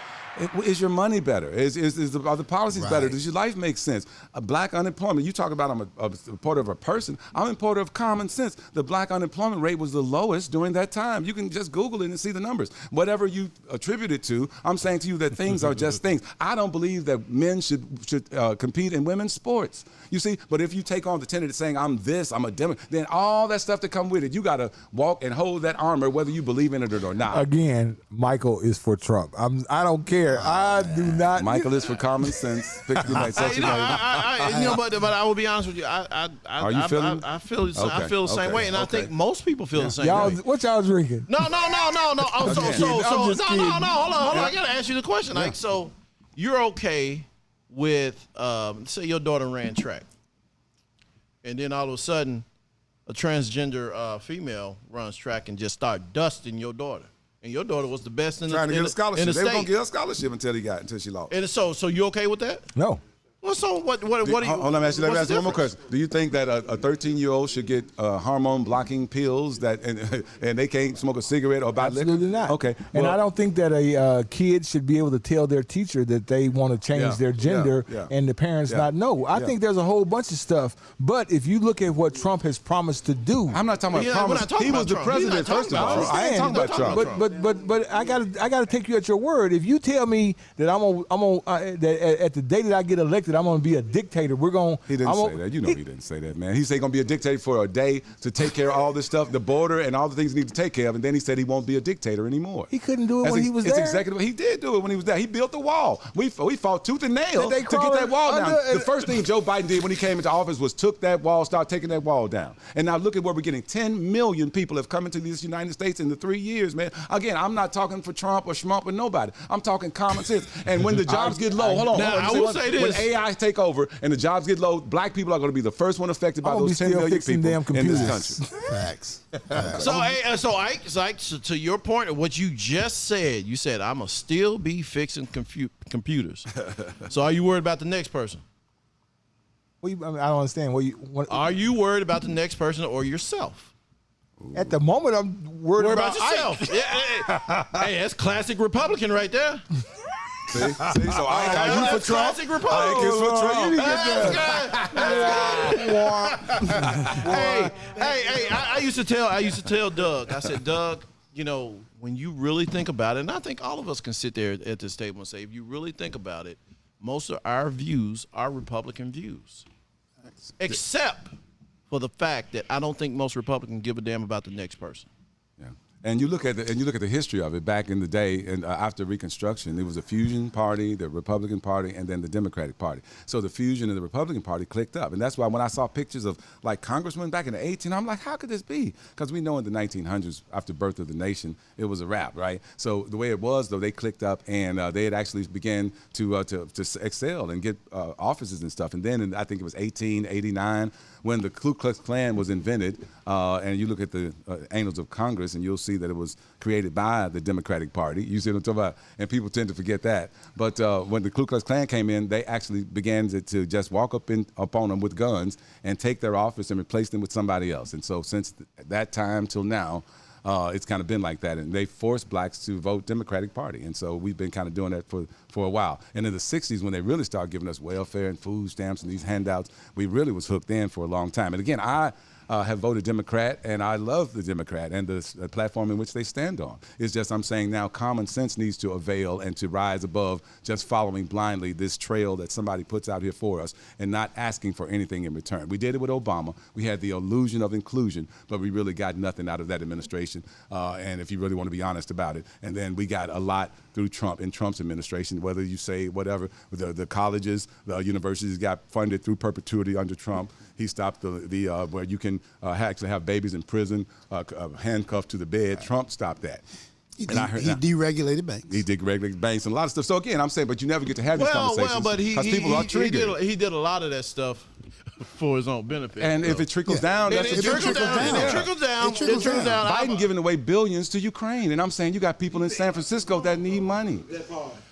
Is your money better? Are the policies better? Does your life make sense? Black unemployment. You talk about I'm a supporter of a person. I'm a supporter of common sense. The black unemployment rate was the lowest during that time. You can just Google it and see the numbers. Whatever you attribute it to, I'm saying to you that things are just things. I don't believe that men should compete in women's sports. You see, but if you take on the tenet of saying I'm this, I'm a Democrat, then all that stuff that come with it, you got to walk and hold that armor whether you believe in it or not. Again, Michael is for Trump. I don't care. I do not. Michael is for common sense. But I will be honest with you. Are you feeling? I feel the same way, and I think most people feel the same Y'all, way. what y'all drinking? No. Oh, so just kidding. Hold on. I gotta ask you the question. Like, so you're okay with say your daughter ran track, and then all of a sudden, a transgender female runs track and just start dusting your daughter. And your daughter was the best in trying to get a scholarship. They were state. gonna get a scholarship until she lost. And so you okay with that? No. Well, so what do you? Hold on, let me ask you one more question. Do you think that a 13-year-old should get hormone blocking pills and they can't smoke a cigarette or buy liquor? Absolutely not. Okay. And I don't think that a kid should be able to tell their teacher that they want to change their gender and the parents not know. I think there's a whole bunch of stuff. But if you look at what Trump has promised to do, I'm not talking about promise. He was the president first of all. I ain't talking about Trump. But I gotta take you at your word. If you tell me that that at the day that I get elected, I'm gonna be a dictator. He didn't say that. You know he didn't say that, man. He said he's gonna be a dictator for a day to take care of all this stuff, the border and all the things he needs to take care of, and then he said he won't be a dictator anymore. He couldn't do it when he was there. It's exactly. He did do it when he was there. He built the wall. We fought tooth and nail to get that wall down. The first thing Joe Biden did when he came into office was took that wall, start taking that wall down. And now look at where we're getting. 10 million people have come into these United States in the 3 years, man. Again, I'm not talking for Trump or Schmump or nobody. I'm talking common sense. And when the jobs get low, hold on. I will say this. When AI take over and the jobs get low, black people are going to be the first one affected by those 10 million people in this country. Facts. So Ike, to your point of what you just said, you said I'm gonna still be fixing computers. So are you worried about the next person? I don't understand. Are you worried about the next person or yourself? At the moment, I'm worried about yourself. Hey, that's classic Republican right there. See? So are you for Trump? Classic Republican. Ike is for Trump. Hey, I used to tell Doug. I said, Doug, you know, when you really think about it, and I think all of us can sit there at this table and say, if you really think about it, most of our views are Republican views, except for the fact that I don't think most Republicans give a damn about the next person. Yeah. And you look at the history of it back in the day, and after Reconstruction, there was a fusion party, the Republican Party, and then the Democratic Party. So the fusion and the Republican Party clicked up, and that's why when I saw pictures of like congressmen back in the 1800s, I'm like, how could this be? Because we know in the 1900s, after birth of the nation, it was a wrap, right? So the way it was, though, they clicked up, and they had actually began to excel and get offices and stuff. And then I think it was 1889 when the Ku Klux Klan was invented, and you look at the annals of Congress, and you'll see that it was created by the Democratic Party. You see what I'm talking about? And people tend to forget that. But when the Ku Klux Klan came in, they actually began to just walk upon them with guns and take their office and replace them with somebody else. And so since that time till now, it's kind of been like that. And they forced blacks to vote Democratic Party. And so we've been kind of doing that for a while. And in the 60s, when they really started giving us welfare and food stamps and these handouts, we really was hooked in for a long time. And again, I have voted Democrat, and I love the Democrat and the platform in which they stand on. It's just I'm saying now common sense needs to avail and to rise above just following blindly this trail that somebody puts out here for us and not asking for anything in return. We did it with Obama. We had the illusion of inclusion, but we really got nothing out of that administration, and if you really want to be honest about it. And then we got a lot through Trump and Trump's administration, whether you say whatever, the colleges, the universities got funded through perpetuity under Trump. He stopped the where you can actually have babies in prison, handcuffed to the bed. Trump stopped that. He deregulated banks. He deregulated banks and a lot of stuff. So again, I'm saying, but you never get to have these conversations because people are triggered. He did a lot of that stuff for his own benefit. And if it trickles down, that's it trickles down. Biden giving away billions to Ukraine, and I'm saying you got people in San Francisco that need money.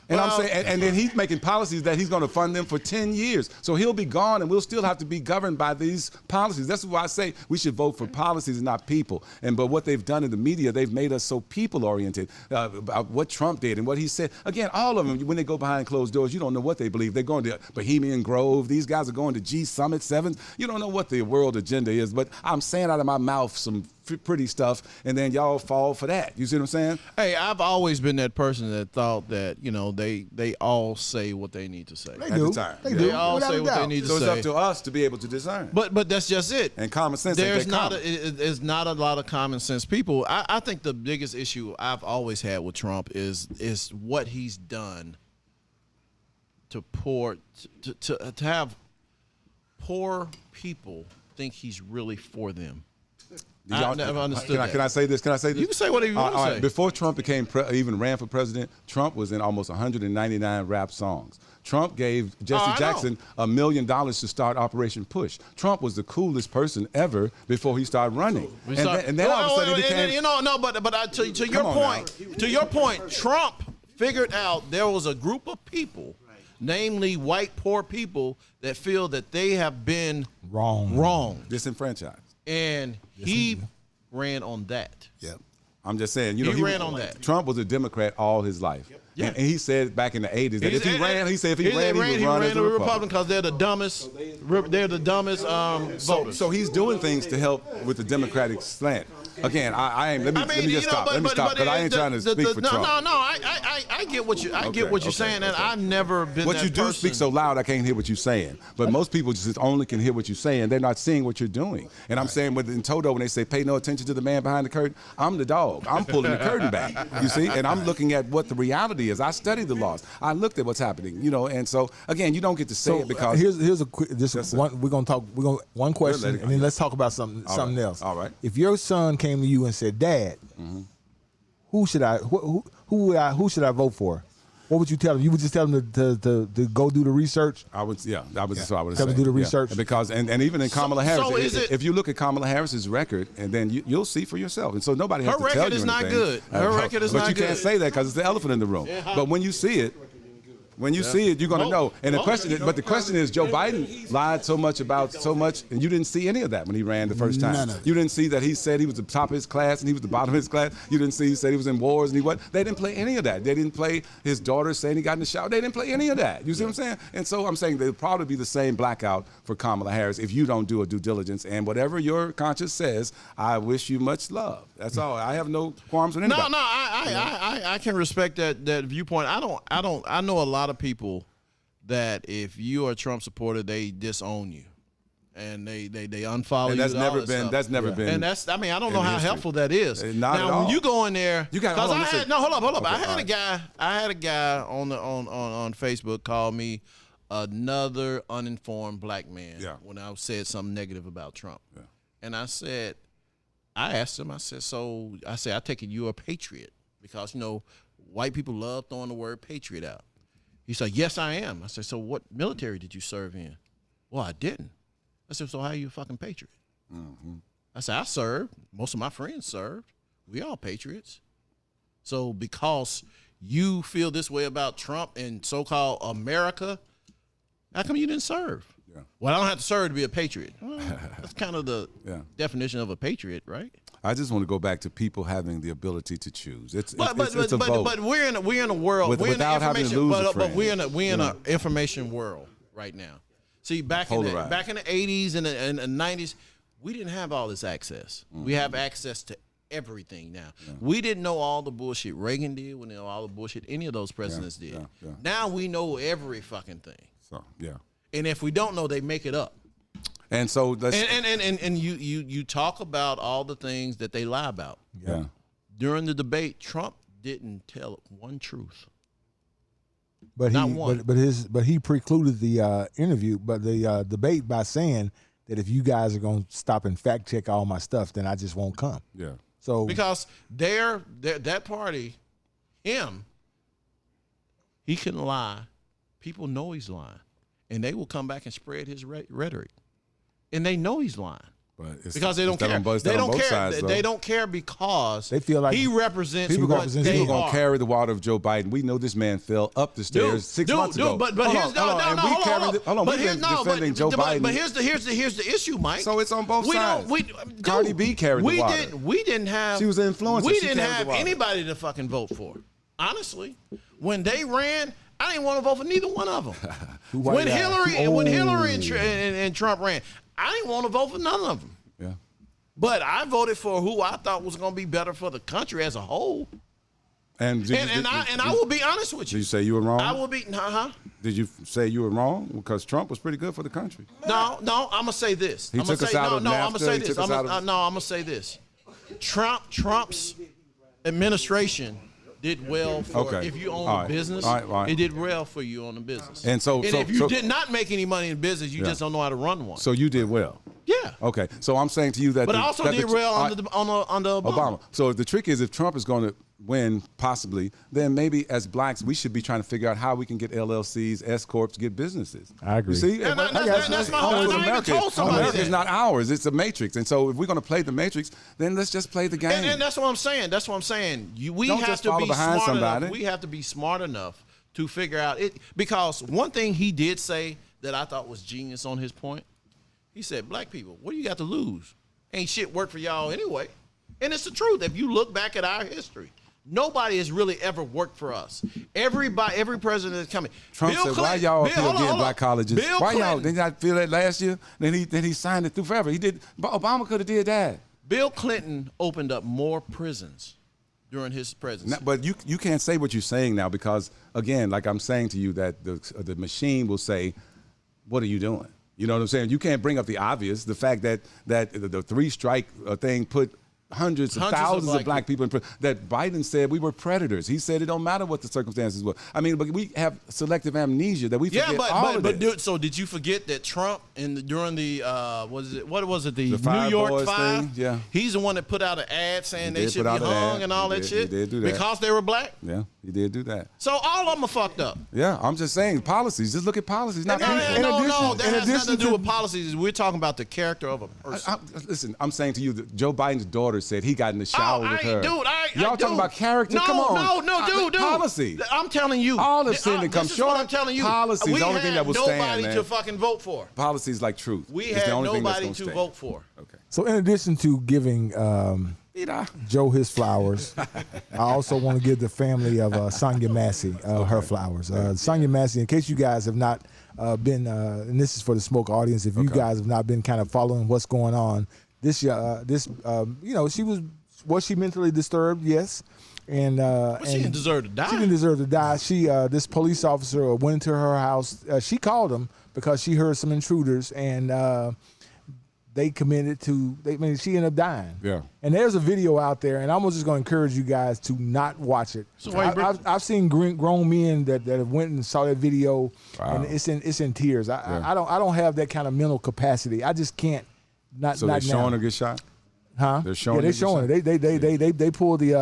And I'm saying, and then he's making policies that he's going to fund them for 10 years. So he'll be gone, and we'll still have to be governed by these policies. That's why I say we should vote for policies and not people. But what they've done in the media, they've made us so people-oriented about what Trump did and what he said. Again, all of them, when they go behind closed doors, you don't know what they believe. They're going to Bohemian Grove. These guys are going to G Summit 7. You don't know what the world agenda is. But I'm saying out of my mouth some pretty stuff, and then y'all fall for that. You see what I'm saying? Hey, I've always been that person that thought that, they all say what they need to say. They do. They all say what they need to say. So it's up to us to be able to discern. But that's just it. And common sense. There's not a lot of common sense people. I think the biggest issue I've always had with Trump is what he's done to have poor people think he's really for them. I never understood that. Can I say this? You can say whatever you want to say. Before Trump even ran for president, Trump was in almost 199 rap songs. Trump gave Jesse Jackson $1 million to start Operation Push. Trump was the coolest person ever before he started running. And then all of a sudden he became... But to your point, Trump figured out there was a group of people, namely white poor people, that feel that they have been wrong. Disenfranchised. And he ran on that. Yep. I'm just saying, he ran on that. Trump was a Democrat all his life. Yep. Yeah. And he said back in the 80s that if he ran, he would run as a Republican because they're the dumbest. They're the dumbest voters. So he's doing things to help with the Democratic slant. Again, let me just stop. Let me stop because I ain't trying to speak for Trump. No. I get what you're saying, and I've never been. What you do speak so loud, I can't hear what you're saying. But most people just only can hear what you're saying. They're not seeing what you're doing. And I'm saying in Toto, when they say pay no attention to the man behind the curtain, I'm the dog. I'm pulling the curtain back. You see, and I'm looking at what the reality is. I studied the laws. I looked at what's happening. And so again, you don't get to say it because here's a quick. We're gonna one question, and then let's talk about something else. All right. If your son came to you and said, "Dad, who should I should I vote for?" What would you tell him? You would just tell him to go do the research? I would, yeah. That was what I would say. Do the research. Yeah. Because and even in Kamala Harris, if you look at Kamala Harris's record, and then you'll see for yourself. And so nobody has to tell you anything. Her record is not good. Her record is not good. But you can't say that because it's the elephant in the room. Yeah. But when you see it, you're going to know. And the question is, Joe Biden lied so much about so much, and you didn't see any of that when he ran the first time. None of it. You didn't see that he said he was the top of his class and he was the bottom of his class. You didn't see he said he was in wars and he wasn't. They didn't play any of that. They didn't play his daughter saying he got in the shower. They didn't play any of that. You see what I'm saying? And so I'm saying there'll probably be the same blackout for Kamala Harris if you don't do a due diligence. And whatever your conscience says, I wish you much love. That's all. I have no qualms with anybody. No, I can respect that viewpoint. I know a lot of people that if you are a Trump supporter, they disown you, and they unfollow you. That's never been. And I don't know how helpful that is. Not at all. When you go in there, you got. Hold up. I had a guy on Facebook call me another uninformed black man when I said something negative about Trump, and I asked him. I said, I take it you're a patriot because white people love throwing the word patriot out. He said, yes, I am. I said, so what military did you serve in? Well, I didn't. I said, so how are you a fucking patriot? Mm-hmm. I said, I served. Most of my friends served. We all patriots. So because you feel this way about Trump and so-called America, how come you didn't serve? Yeah. Well, I don't have to serve to be a patriot. Well, that's kind of the definition of a patriot, right? I just want to go back to people having the ability to choose. It's a vote. But we're in a world without having to lose a friend. But we're in an information world right now. See, back in the 80s and the 90s, we didn't have all this access. Mm-hmm. We have access to everything now. Yeah. We didn't know all the bullshit Reagan did. We didn't know all the bullshit any of those presidents did. Yeah. Now we know every fucking thing. So and if we don't know, they make it up. And so and you talk about all the things that they lie about. Yeah. During the debate, Trump didn't tell one truth. But not one. But he precluded the debate by saying that if you guys are going to stop and fact check all my stuff, then I just won't come. Yeah. So because that party, he can lie. People know he's lying, and they will come back and spread his rhetoric. And they know he's lying. Because they don't care. They don't care. Sides, they don't care because they feel like he represents people what they are. Gonna carry the water of Joe Biden. We know this man fell up the stairs 6 months ago. But here's the issue, Mike. So it's on both sides. Cardi B carried the water. We didn't have. She was an influencer. We didn't have anybody to fucking vote for. Honestly, when they ran, I didn't want to vote for neither one of them. When Hillary and Trump ran, I didn't want to vote for none of them. Yeah. But I voted for who I thought was going to be better for the country as a whole. And I will be honest with you. Did you say you were wrong? I will be. Did you say you were wrong? Because Trump was pretty good for the country. No. I'm gonna say this. He took us out of NAFTA. I'm gonna say this. I'm gonna say this. Trump's administration did well for if you own a business. Right. It did well for you on the business. And if you did not make any money in business, you just don't know how to run one. So you did well. Yeah. Okay. So I'm saying to you that. But I also did well under Obama. So the trick is, if Trump is going to win, possibly, then maybe as blacks we should be trying to figure out how we can get LLCs, S corps, get businesses. I agree. You see, that's my whole America is not ours; it's a matrix. And so, if we're going to play the matrix, then let's just play the game. And that's what I'm saying. We have to be smart enough. We have to be smart enough to figure out it. Because one thing he did say that I thought was genius on his point. He said, "Black people, what do you got to lose? Ain't shit work for y'all anyway." And it's the truth. If you look back at our history, nobody has really ever worked for us. Every president that's coming. Trump Bill said, Clinton, "Why y'all appeal getting black colleges? Why y'all did not feel that last year? Then he signed it through forever. He did. Obama could have did that. Bill Clinton opened up more prisons during his presidency. But you can't say what you're saying now because again, like I'm saying to you, that the machine will say, "What are you doing?" You know what I'm saying? You can't bring up the obvious, the fact that the three-strike thing put hundreds of thousands of black people in prison. That Biden said we were predators. He said it don't matter what the circumstances were. I mean, but we have selective amnesia that we forget all of this. So did you forget that Trump during the what was it the New Five York Boys Five? Thing? Yeah, he's the one that put out an ad saying they should be hung and all that shit. He did do that because they were black. Yeah, he did do that. So all of them are fucked up. Yeah, I'm just saying policies. Just look at policies. No, that has nothing to do with policies. We're talking about the character of a person. Listen, I'm saying to you that Joe Biden's daughter said he got in the shower with her. Y'all talking about character? Come on. No, dude. Policy. I'm telling you. All of sin that comes short. I'm telling you. Policy is the only thing that will stand, man. We had nobody to fucking vote for. Policy is like truth. We had nobody to vote for. Okay. So in addition to giving Joe his flowers, I also want to give the family of Sonia Massey her flowers. Sonia Massey, in case you guys have not been, and this is for the Smoke audience, if you guys have not been kind of following what's going on, she was she mentally disturbed? Yes. And she didn't deserve to die. She didn't deserve to die. This police officer went into her house. She called him because she heard some intruders, and they committed to. She ended up dying. Yeah. And there's a video out there, and I'm just going to encourage you guys to not watch it. So I've seen grown men that have went and saw that video, and it's in tears. I don't have that kind of mental capacity. I just can't. So they're showing her get shot. Huh? They're showing. Yeah, they're showing it. They pulled the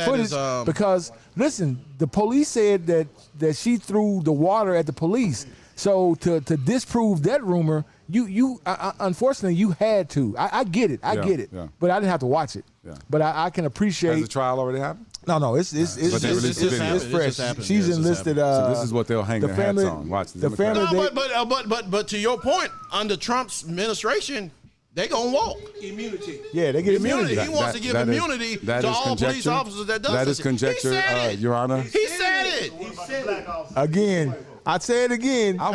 footage because listen, the police said that she threw the water at the police. So to disprove that rumor, you unfortunately you had to. I get it. I get it. Yeah. But I didn't have to watch it. Yeah. But I can appreciate. Has the trial already happened? No, it's fresh. She's enlisted. So this is what they'll hang their hats on. Watch the family. But to your point, under Trump's administration, they gonna walk. Immunity. Yeah, they get immunity. He wants to give immunity to all police officers that does that. Is conjecture, Your Honor. He said it. Again, I say it again. I'm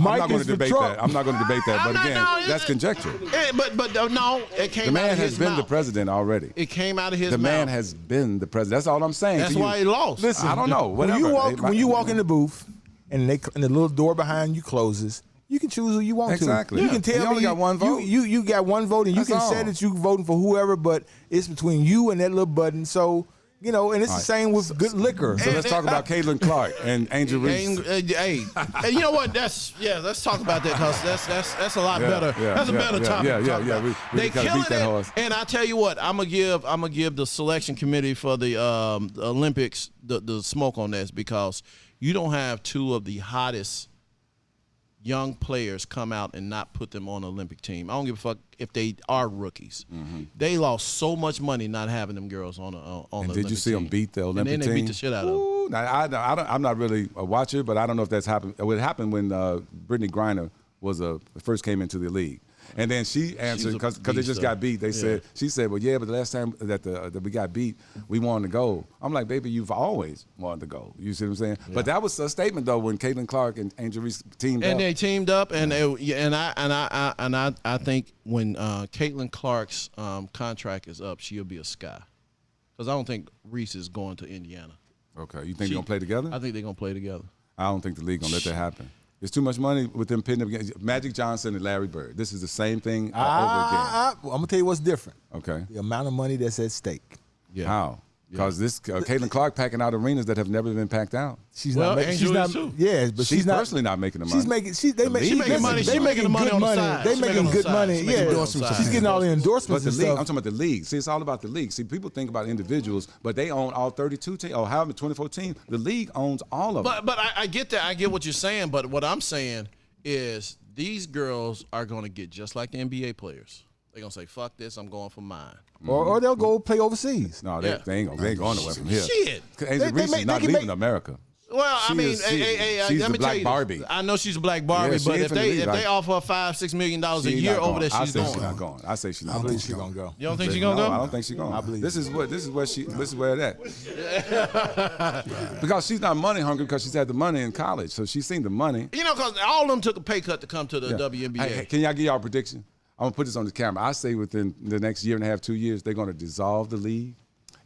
not going to debate that. I'm not going to debate that. But again, that's conjecture. But no, it came out of his mouth. The man has been the president already. It came out of his mouth. The man has been the president. That's all I'm saying. That's why he lost. Listen, I don't know. When you walk in the booth and the little door behind you closes, you can choose who you want to. Exactly. You can tell you only got one vote. You got one vote, and you can say that you're voting for whoever, but it's between you and that little button. So, and it's the same with good liquor. So let's talk about Caitlin Clark and Angel Reese. Hey, you know what? Let's talk about that because that's a lot better. That's a better topic. Yeah. They killing beat that horse. And I tell you what, I'm gonna give the selection committee for the Olympics the smoke on this because you don't have two of the hottest young players come out and not put them on the Olympic team. I don't give a fuck if they are rookies. They lost so much money not having them girls on the Olympic team. Did you see them beat the Olympic team? And then they beat the shit out of them. Now, I'm not really a watcher, but I don't know if that's happened. It happened when Brittany Griner first came into the league. And then she answered because they just got beat. She said, well, yeah, but the last time that we got beat, we wanted to go. I'm like, baby, you've always wanted to go. You see what I'm saying? Yeah. But that was a statement though when Caitlin Clark and Angel Reese teamed up. And they teamed up, and I think when Caitlin Clark's contract is up, she'll be a Sky, because I don't think Reese is going to Indiana. Okay, you think they're gonna play together? I think they're gonna play together. I don't think the league gonna let that happen. There's too much money with them pitting up against Magic Johnson and Larry Bird. This is the same thing over again. I'm gonna tell you what's different. Okay. The amount of money that's at stake. Yeah. How? Because this Caitlin Clark packing out arenas that have never been packed out. She's not. Yeah, but she's personally not making the money. She's making. They making money. She's making the money on the side. They making good money. Yeah, she's getting all the endorsements. But the league, stuff. I'm talking about the league. See, it's all about the league. See, people think about individuals, but they own all 32 teams, or however 24 teams. The league owns all of them. But I get that. I get what you're saying. But what I'm saying is these girls are going to get just like the NBA players. They're going to say, fuck this, I'm going for mine. Or they'll go play overseas. No, they ain't going nowhere from here. Shit. Angel Reese is not leaving America. Well, she's let me Black Barbie. I know she's a Black Barbie, but if they offer her $5-6 million a year over there, she's going. She's not going. I say she's not. I believe she's gonna go. You don't think she's gonna go? I don't think she's going. I believe this is where it at. Because she's not money hungry because she's had the money in college, so she's seen the money. You know, because all of them took a pay cut to come to the WNBA. Hey, can y'all give y'all a prediction? I'm gonna put this on the camera. I say within the next year and a half, 2 years, they're gonna dissolve the league.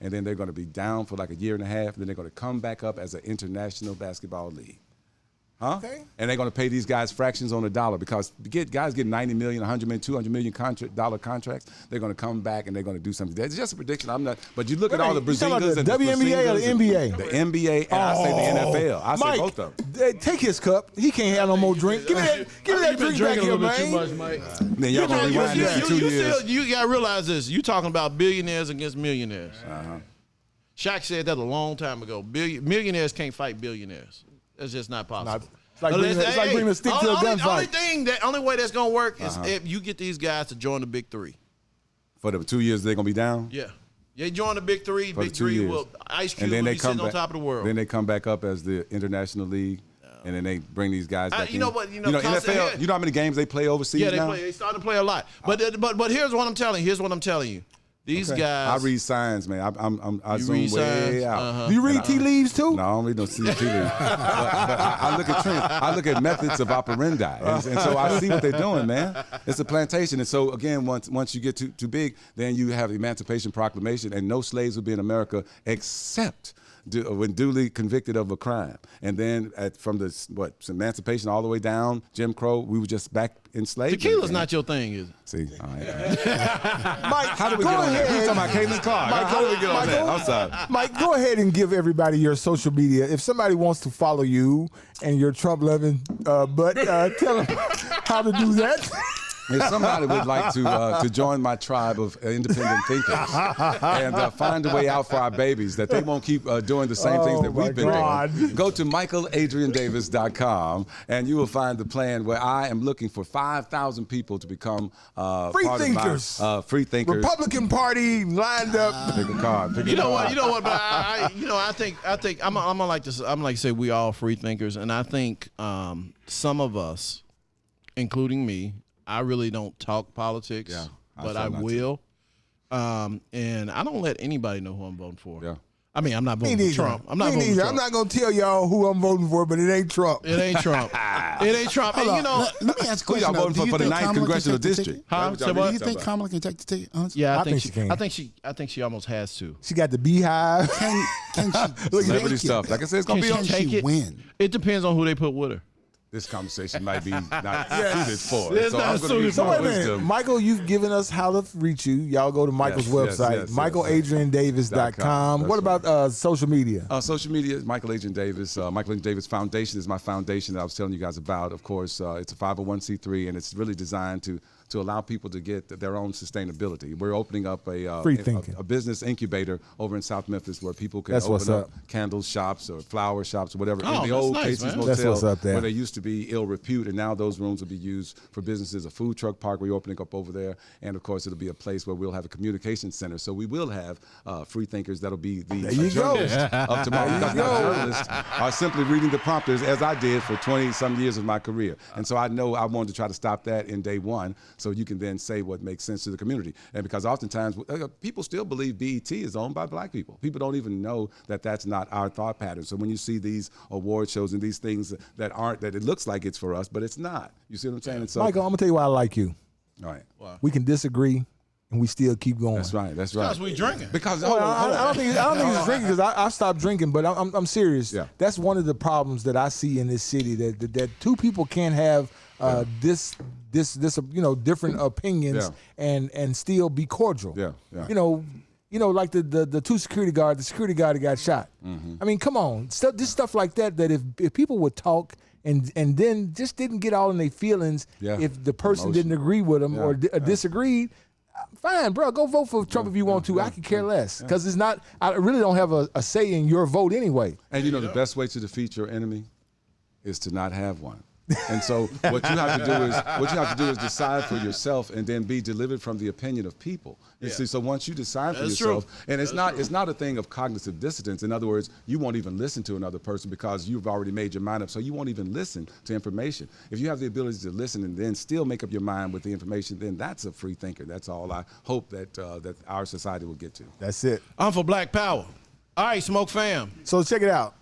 And then they're going to be down for like a year and a half. And then they're going to come back up as an international basketball league. Huh? Okay. And they're going to pay these guys fractions on the dollar because guys get $90 million, $100 million, $200 million dollar contracts. They're going to come back and they're going to do something. It's just a prediction. I'm not. But you look at all the Brazilians and the WNBA or the NBA. The NBA and I say the NFL. I say both of them. Take his cup. He can't have no more drink. Give me that drink back here, man. Too much, Mike. Then y'all going to rewind this in 2 years. You got to realize this. You talking about billionaires against millionaires. Shaq said that a long time ago. Millionaires can't fight billionaires. That's just not possible. It's like bringing a stick to a gunfight. Only way that's gonna work is if you get these guys to join the Big Three. For the 2 years they're gonna be down. Yeah, they join the Big Three. Big Three will Ice Cube will be sitting on top of the world. Then they come back up as the international league. And then they bring these guys back in. You know what? NFL. You know how many games they play overseas now? Yeah, they started to play a lot. But here's what I'm telling you. These guys. I read signs, man. I zoom way out. Do you read tea leaves too? No, I don't read no tea leaves. but I look at trends. I look at methods of operandi, and so I see what they're doing, man. It's a plantation, and so again, once you get too big, then you have the Emancipation Proclamation, and no slaves will be in America except when duly convicted of a crime. And then from the emancipation all the way down, Jim Crow, we were just back enslaved. Tequila's not your thing, is it? See, all right. Mike, how do we get on that? We talking about Caitlin Clark. How do we get on that? I'm sorry. Mike, go ahead and give everybody your social media. If somebody wants to follow you and your Trump-loving butt, tell them how to do that. If somebody would like to join my tribe of independent thinkers and find a way out for our babies, that they won't keep doing the same things that we've been doing, go to MichealAdrianDavis.com and you will find the plan where I am looking for 5,000 people to become free thinkers. Free thinkers. Republican Party lined up. Pick a card. You know what? But I think I'm gonna like to say we all free thinkers, and I think some of us, including me, I really don't talk politics, but I will. And I don't let anybody know who I'm voting for. Yeah. I mean, I'm not voting for Trump. I'm not voting for Trump. I'm not going to tell y'all who I'm voting for, but it ain't Trump. It ain't Trump. It ain't Trump. And, let me ask a question. Who y'all voting for the 9th Congressional District? Huh? Do you think Kamala can take the ticket? Yeah, I think she can. I think she almost has to. She got the beehive. Can she Celebrity stuff. Like I said, it's going to be on. Can she win? It depends on who they put with her. This conversation might be not suited for it. So I'm going to use So my wait a minute, wisdom. Michael, you've given us how to reach you. Y'all go to Michael's website, MichealAdrianDavis.com. What about social media? Social media is Michael Adrian Davis. Michael Adrian Davis Foundation is my foundation that I was telling you guys about. Of course, it's a 501c3, and it's really designed to to allow people to get their own sustainability. We're opening up a business incubator over in South Memphis where people can open up candle shops or flower shops or whatever. Oh, in the old Casey's Motel where they used to be ill repute, and now those rooms will be used for businesses. A food truck park we're opening up over there, and of course it'll be a place where we'll have a communication center. So we will have free thinkers that'll be the journalists of tomorrow. Because journalists are simply reading the prompters as I did for 20-some years of my career. And so I know I wanted to try to stop that in day one so you can then say what makes sense to the community. And because oftentimes people still believe BET is owned by black people. People don't even know that that's not our thought pattern. So when you see these award shows and these things that it looks like it's for us, but it's not. You see what I'm saying? And so, Michael, I'm going to tell you why I like you. All right. Wow. We can disagree, and we still keep going. That's right. Because we drinking. Because I don't think it's drinking because I stopped drinking, but I'm serious. Yeah. That's one of the problems that I see in this city that two people can't have this different opinions and still be cordial. Yeah. Like the two security guards, the security guard that got shot. Mm-hmm. I mean, come on, this stuff like that if people would talk and then just didn't get all in their feelings if the person didn't agree with them or disagreed. Fine, bro. Go vote for Trump if you want to. I could care less because it's not. I really don't have a say in your vote anyway. And the best way to defeat your enemy is to not have one. And so what you have to do is decide for yourself and then be delivered from the opinion of people. You see, so once you decide for yourself, and it's not a thing of cognitive dissonance. In other words, you won't even listen to another person because you've already made your mind up. So you won't even listen to information. If you have the ability to listen and then still make up your mind with the information, then that's a free thinker. That's all I hope that our society will get to. That's it. I'm for Black Power. All right, Smoke Fam. So check it out.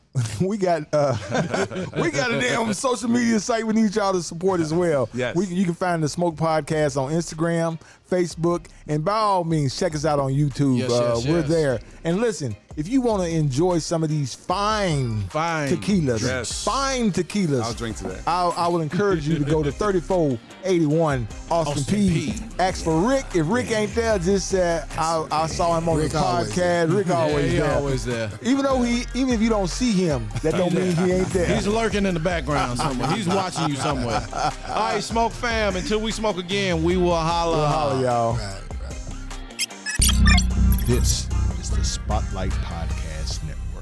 We got a damn social media site we need y'all to support as well. Yes. You can find the Smoke Podcast on Instagram, Facebook, and by all means, check us out on YouTube. We're there. And listen, if you want to enjoy some of these fine tequilas, fine tequilas, I'll drink to that. I will encourage you to go to 3481 Austin P. Ask for Rick. If Rick ain't there, just I saw him on the podcast. Rick always there. Even if you don't see him, that don't mean he ain't there. He's lurking in the background somewhere. He's watching you somewhere. All right, Smoke Fam. Until we smoke again, we will holla. We'll holla, y'all. Right. This is the Spotlight Podcast Network.